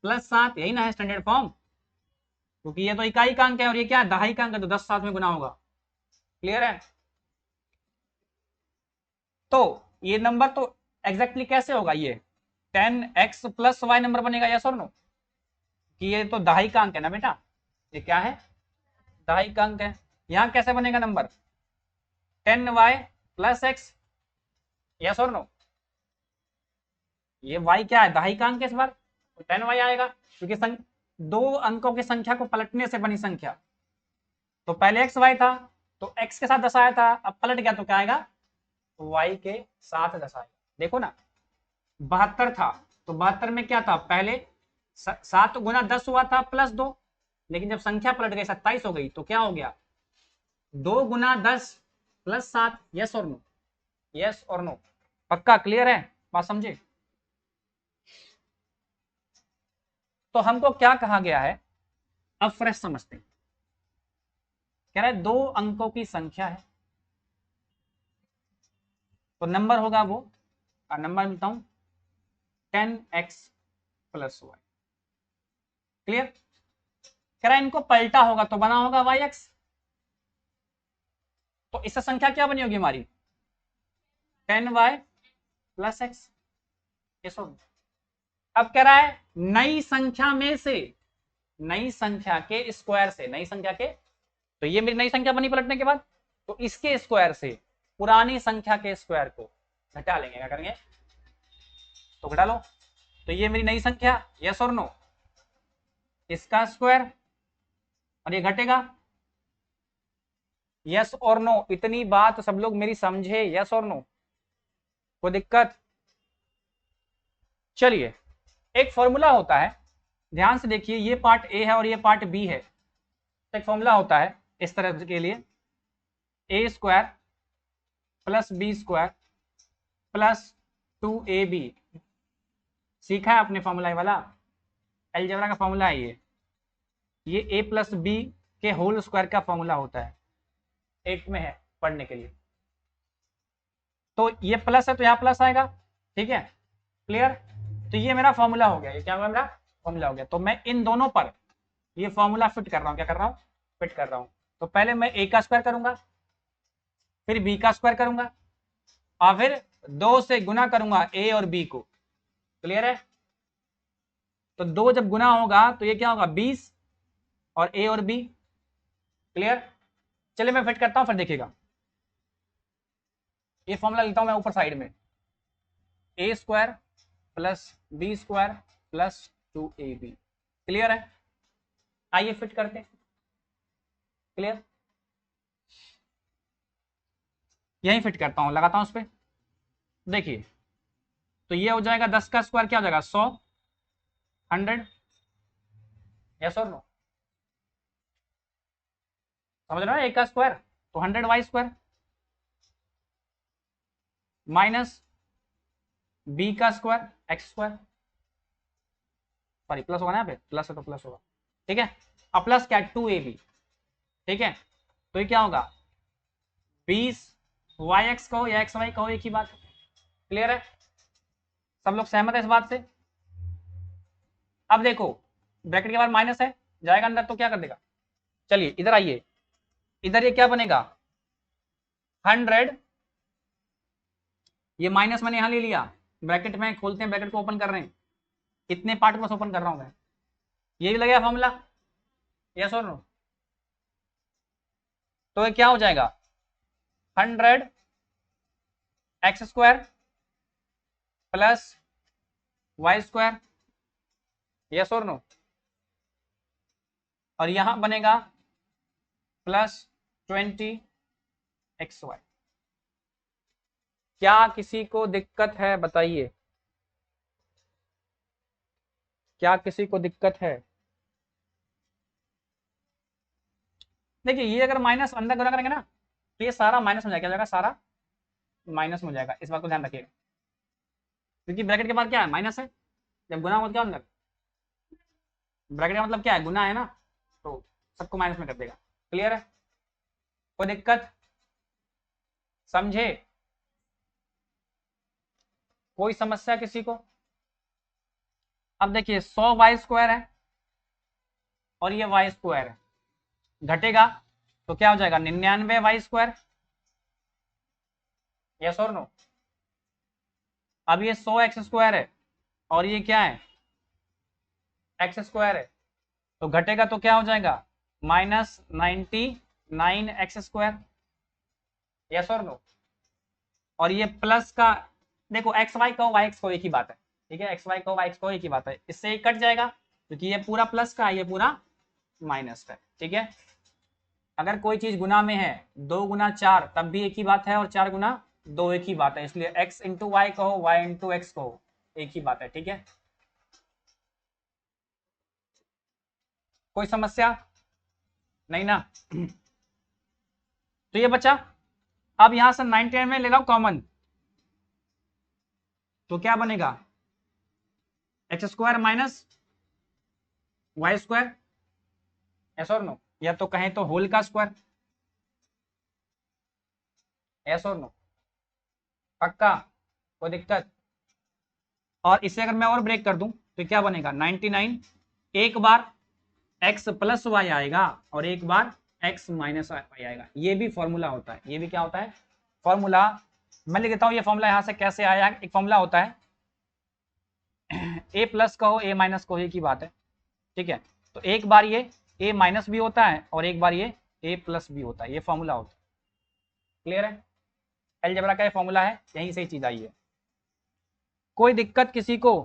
प्लस 7, यही ना है स्टैंडर्ड फॉर्म, क्योंकि ये तो इकाई का अंक है और ये क्या है दहाई का अंक है, तो 10 7 में गुना होगा। क्लियर है, तो ये नंबर तो एग्जैक्टली कैसे होगा, ये 10x प्लस वाई नंबर बनेगा, यस और नो, कि ये तो दहाई का अंक है ना बेटा, ये क्या है दहाई का अंक है। यहां कैसे बनेगा number 10y plus x, yes और नो, ये y क्या है दहाई का अंक है इस बार, तो 10y आएगा, क्योंकि 2 अंकों की संख्या को पलटने से बनी संख्या, तो पहले एक्स वाई था तो x के साथ 10 आया था, अब पलट गया तो क्या आएगा y के साथ 10 आएगा। देखो ना 72 था तो 72 में क्या था, पहले 7 गुना 10 हुआ था प्लस 2, लेकिन जब संख्या पलट गई 27 हो गई तो क्या हो गया, 2 गुना 10 प्लस 7। यस और नो, यस और नो, पक्का क्लियर है, बात समझे। तो हमको क्या कहा गया है, अब फ्रेश समझते हैं। कह रहा है 2 अंकों की संख्या है, तो नंबर होगा वो, नंबर मिलता हूं 10x प्लस वाई। क्लियर। कह रहा है इनको पलटा होगा तो बना होगा yx, तो इससे संख्या क्या बनी होगी हमारी 10y प्लस एक्स। अब कह रहा है नई संख्या में से, नई संख्या के स्क्वायर से, नई संख्या के, तो ये मेरी नई संख्या बनी पलटने के बाद, तो इसके स्क्वायर से पुरानी संख्या के स्क्वायर को घटा लेंगे। क्या करेंगे, तो घटा लो, तो ये मेरी नई संख्या, यस और नो, इसका स्क्वायर और ये घटेगा, यस और नो। इतनी बात सब लोग मेरी समझे, यस और नो, कोई दिक्कत। चलिए, एक फॉर्मूला होता है, ध्यान से देखिए, ये पार्ट ए है और ये पार्ट बी है। एक फॉर्मूला होता है इस तरह के लिए, A square plus B square plus 2ab। सीखा है आपने फॉर्मूला वाला, अलजेब्रा का फॉर्मूला है ये ए प्लस बी के होल स्क्वायर का फॉर्मूला होता है, 8 में है पढ़ने के लिए। तो ये प्लस है तो यहाँ प्लस आएगा, ठीक है, क्लियर। तो ये मेरा फॉर्मूला हो गया, ये क्या होगा, मेरा फॉर्मूला हो गया। तो मैं इन दोनों पर ये फॉर्मूला फिट कर रहा हूँ, क्या कर रहा हूँ, फिट कर रहा हूँ। तो पहले मैं ए का स्क्वायर करूंगा, फिर बी का स्क्वायर करूंगा, और फिर 2 से गुना करूंगा ए और बी को। क्लियर है। तो 2 जब गुना होगा तो ये क्या होगा 20 और ए और बी। क्लियर। चलिए मैं फिट करता हूं, फिर देखिएगा। ये फॉर्मूला लिखता हूं मैं ऊपर साइड में, A square plus B square plus 2ab। Clear है। आइए फिट करते हैं। क्लियर, यही फिट करता हूं, लगाता हूं उस पर। देखिए, तो ये हो जाएगा 10 का स्क्वायर क्या हो जाएगा 100, 100, यस और नो, समझ रहे हो, ए का स्क्वायर तो 100y स्क्वायर माइनस बी का square x square, sorry plus होगा ना, यहाँ पे प्लस है तो प्लस होगा, ठीक है। अब प्लस क्या 2ab, ठीक है। तो ये क्या होगा 20y(x) कहो या xy कहो, एक ही बात है। क्लियर है, सब लोग सहमत है इस बात से। अब देखो, ब्रैकेट के बाद माइनस है, जाएगा अंदर तो क्या कर देगा, चलिए इधर आइए, इधर ये क्या बनेगा 100, ये माइनस मैंने यहां ले लिया, ब्रैकेट में खोलते हैं, ब्रैकेट को ओपन कर रहे हैं, कितने पार्ट में ओपन कर रहा हूं मैं, ये भी लगेगा फॉर्मूला, यस और नो। तो ये क्या हो जाएगा 100x square plus Y square, yes और नो, और यहां बनेगा प्लस 20xy। क्या किसी को दिक्कत है बताइए, क्या किसी को दिक्कत है। देखिए, ये अगर माइनस अंदर गुना करेंगे ना तो ये सारा माइनस हो जाएगा, क्या जाएगा, सारा माइनस हो जाएगा, इस बात को ध्यान रखिएगा, क्योंकि ब्रैकेट के बाद क्या है माइनस है, जब गुना होगा क्या अंदर, ब्रैकेट का मतलब क्या है गुना है ना, तो सबको माइनस में कर देगा। क्लियर है, कोई दिक्कत, समझे, कोई समस्या किसी को। अब देखिए 100y स्क्वायर है और ये y स्क्वायर है, घटेगा तो क्या हो जाएगा 99y स्क्वायर, यस और नो। अब ये 100x स्क्वायर है और ये क्या है x स्क्वायर है, तो घटेगा तो क्या हो जाएगा -99x स्क्वायर, यस और नो। और ये प्लस का, देखो एक्स वाई को वाई एक्स को एक ही बात है, ठीक है, एक्स वाई को वाई एक्स को एक ही बात है, इससे कट जाएगा क्योंकि ये पूरा प्लस का है, ये पूरा माइनस का है, ठीक है। अगर कोई चीज गुना में है 2 गुना 4 तब भी एक ही बात है, और 4 गुना 2 एक ही बात है, इसलिए x इंटू वाई कहो, y इंटू एक्स कहो, एक ही बात है, ठीक है। कोई समस्या नहीं ना? तो ये बचा। अब यहां से 99 में ले लो कॉमन, तो क्या बनेगा? X square minus Y square, yes और नो, या तो कहें तो होल का स्क्वायर, एस और नो, पक्का? कोई दिक्कत? और इसे अगर मैं और ब्रेक कर दूं तो क्या बनेगा? 99 एक बार x प्लस वाई आएगा और एक बार x माइनस वाई आएगा। ये भी फॉर्मूला होता है, ये भी क्या होता है? फॉर्मूला। मैं लिख देता हूं ये फॉर्मूला यहां से कैसे आया। एक फॉर्मूला होता है, a प्लस कहो a माइनस कहो एक ही बात है, ठीक है। तो एक बार ये a माइनस भी होता है और एक बार ये a प्लस भी होता है, ये फॉर्मूला होता है। क्लियर है? अलजेब्रा का ये फॉर्मूला है, यहीं से ही चीज आई है। कोई दिक्कत किसी को?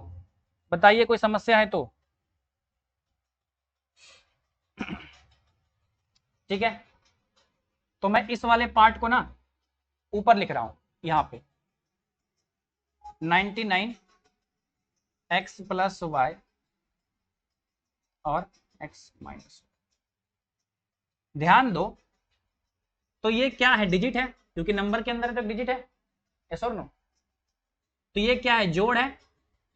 बताइए, कोई समस्या है तो। ठीक है, तो मैं इस वाले पार्ट को ना ऊपर लिख रहा हूं यहां पे, 99 x प्लस वाई और x माइनस। ध्यान दो, तो ये क्या है? डिजिट है, क्योंकि नंबर के अंदर तो डिजिट है, यस और नो। तो ये क्या है? जोड़ है,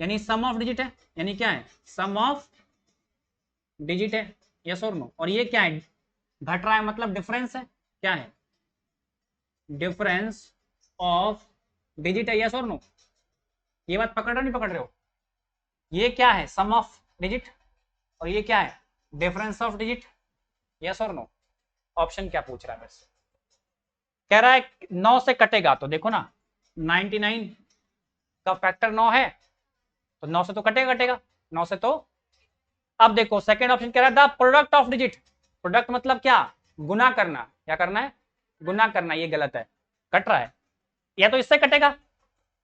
यानी सम ऑफ डिजिट है, यानी क्या है? सम ऑफ डिजिट है, यस और नो। और ये क्या है? घट रहा है, मतलब डिफरेंस है। क्या है? डिफरेंस ऑफ डिजिट है, यस और नो। ये बात पकड़ रहे हो नहीं पकड़ रहे हो? ये क्या है? सम ऑफ डिजिट, और ये क्या है? डिफरेंस ऑफ डिजिट, यस और नो। ऑप्शन क्या पूछ रहा है मेरे से? कह रहा है 9 से कटेगा, तो देखो ना 99 का फैक्टर 9 है, तो 9 से तो कटेगा कटेगा 9 से तो। अब देखो सेकंड ऑप्शन कह रहा है the product of digit. Product मतलब क्या? गुना करना। क्या करना है? गुना करना। ये गलत है, कट रहा है। या तो इससे कटेगा,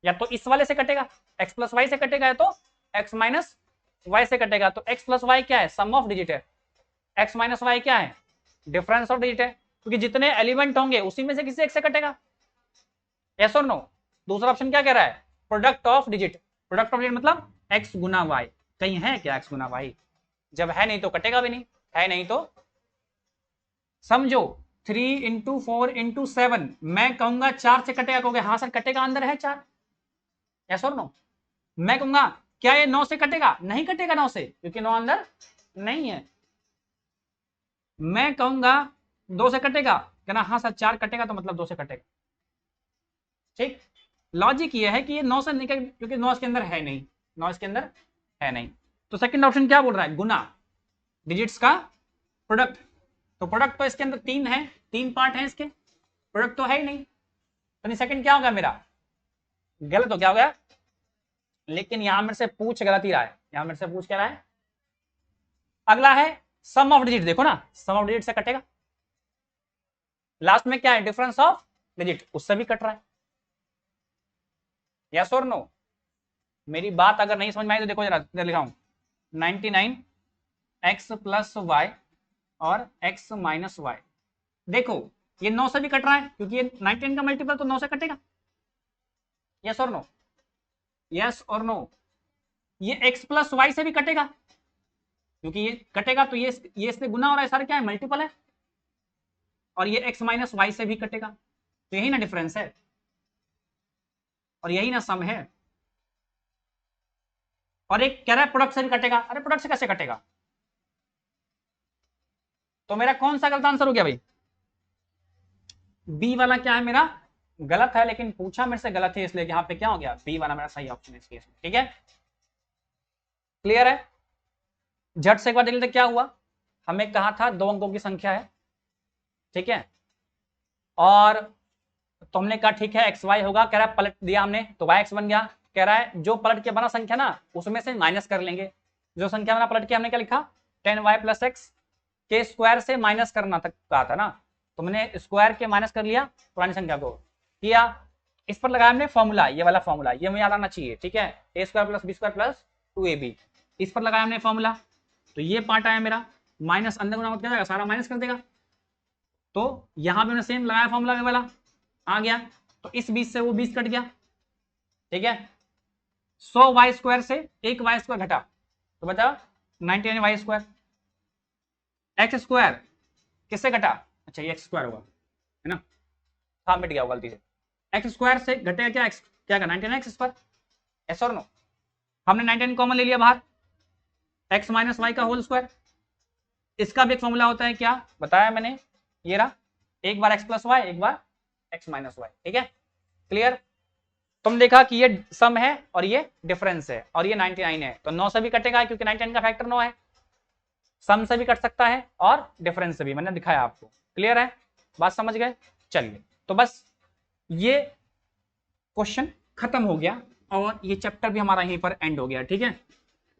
या तो इस वाले से कटेगा, x प्लस वाई से कटेगा, या तो x माइनस वाई से कटेगा। तो x प्लस वाई क्या है? सम ऑफ डिजिट है। x माइनस वाई क्या है? डिफरेंस ऑफ डिजिट है, क्योंकि जितने एलिमेंट होंगे उसी में से किसी एक से कटेगा, यस और नो। दूसरा ऑप्शन क्या कह रहा है? Product of digit. Product of digit मतलब x गुना वाई। कहीं है क्या x गुना वाई? जब है नहीं तो कटेगा भी नहीं, है नहीं तो समझो 3 इंटू 4 इंटू 7। मैं कहूंगा 4 से कटेगा, कहोगे हाँ सर कटेगा, अंदर है 4, यस और नो। मैं कहूंगा क्या ये 9 से कटेगा? नहीं कटेगा 9 से, क्योंकि 9 अंदर नहीं है। मैं कहूंगा 2 से कटेगा, कहना हाँ सर 4 कटेगा, तो मतलब 2 से कटेगा। ठीक, लॉजिक ये है कि ये 9 से निकल, क्योंकि 9 इसके अंदर है नहीं, 9 इसके अंदर है नहीं। तो सेकंड ऑप्शन क्या बोल रहा है? गुना, डिजिट्स का प्रोडक्ट। तो प्रोडक्ट तो इसके अंदर 3 है, 3 पार्ट है इसके, प्रोडक्ट तो है ही नहीं, तो सेकंड क्या होगा मेरा? गलत हो, क्या हो गया? लेकिन यहां मेरे से पूछ गलत ही रहा है, यहां मेरे से पूछ क्या रहा है? अगला है सम ऑफ डिजिट। देखो ना, सम ऑफ डिजिट से कटेगा। लास्ट में क्या है? डिफरेंस ऑफ डिजिट, उससे भी कट रहा है, यस और नो। मेरी बात अगर नहीं समझ में आई तो देखो जरा, इधर लिखा हूं 99 x प्लस वाई और x माइनस वाई। देखो ये 9 से भी कट रहा है, क्योंकि ये 19 का मल्टीपल तो 9 से कटेगा, यस और नो, यस और नो। ये x प्लस वाई से भी कटेगा, क्योंकि ये कटेगा तो ये इससे गुना हो रहा है, सारा क्या है? मल्टीपल है। और ये x माइनस वाई से भी कटेगा, तो यही ना डिफरेंस है, और यही ना सम है। और एक कह रहा है प्रोडक्ट से भी कटेगा। अरे प्रोडक्ट से कैसे कटेगा? तो मेरा कौन सा गलत आंसर हो गया भाई? बी वाला क्या है मेरा? गलत है, लेकिन पूछा मेरे से गलत है, इसलिए यहाँ पे क्या हो गया? बी वाला मेरा सही ऑप्शन है इस केस में, ठीक है। क्लियर है? झट से एक बार देख लेते क्या हुआ। हमें कहा था 2 अंकों की संख्या है, ठीक है, और तो हमने कहा ठीक है एक्स वाई होगा। कह रहा है पलट दिया हमने तो वाई एक्स बन गया। कह रहा है जो पलट के बना संख्या ना उसमें से माइनस कर लेंगे। जो संख्या बना पलट के हमने क्या लिखा? 10y प्लस एक्स के स्क्वायर से माइनस करना तक कहा था ना, तो मैंने स्क्वायर के माइनस कर लिया पुरानी संख्या को किया। इस पर लगाया हमने फॉर्मूला, ये वाला फॉर्मूला, ये मुझे याद आना चाहिए, ठीक है। A square plus B square plus 2ab, इस पर लगाया हमने फॉर्मूला। तो ये पार्ट आया मेरा, माइनस अंदर गुना क्या जाएगा? सारा माइनस कर देगा। तो यहां पे मैंने सेम लगाया फॉर्मूला वाला, आ गया। तो इस 20 से वो 20 कट गया, ठीक है। 100 वाई स्क्वायर से एक वाई स्क्वायर घटा तो बचा 99 वाई स्क्वायर। एक्स स्क्वायर किससे घटा, अच्छा ये एक्स स्क्वायर हुआ है ना, हाँ मिट गया गलती से। एक्स स्क्वायर से घटेगा क्या, एक्स क्या का 99 एक्स स्क्वायर, यस और नो। हमने 99 कॉमन ले लिया बाहर, एक्स माइनस वाई का होल स्क्वायर। इसका भी एक फॉर्मूला होता है, क्या बताया मैंने, ये रहा, एक बार एक्स प्लस वाई एक बार एक्स माइनस वाई, ठीक है क्लियर। तुम देखा कि ये सम है और ये डिफरेंस है और ये 99 है, तो 9 से भी कटेगा क्योंकि 99 का फैक्टर 9 है, सम से भी कट सकता है और डिफरेंस से भी, मैंने दिखाया आपको, क्लियर है, बात समझ गए। चलिए तो बस ये क्वेश्चन खत्म हो गया और ये चैप्टर भी हमारा यहीं पर एंड हो गया, ठीक है।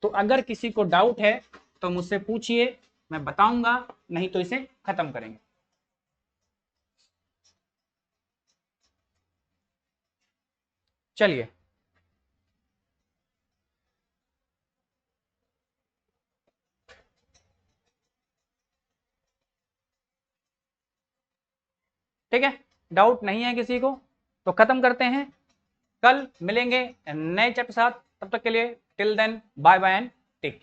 तो अगर किसी को डाउट है तो मुझसे पूछिए, मैं बताऊंगा, नहीं तो इसे खत्म करेंगे। चलिए ठीक है, डाउट नहीं है किसी को तो खत्म करते हैं, कल मिलेंगे नए चैप्टर साथ, तब तक के लिए till then bye bye and take care.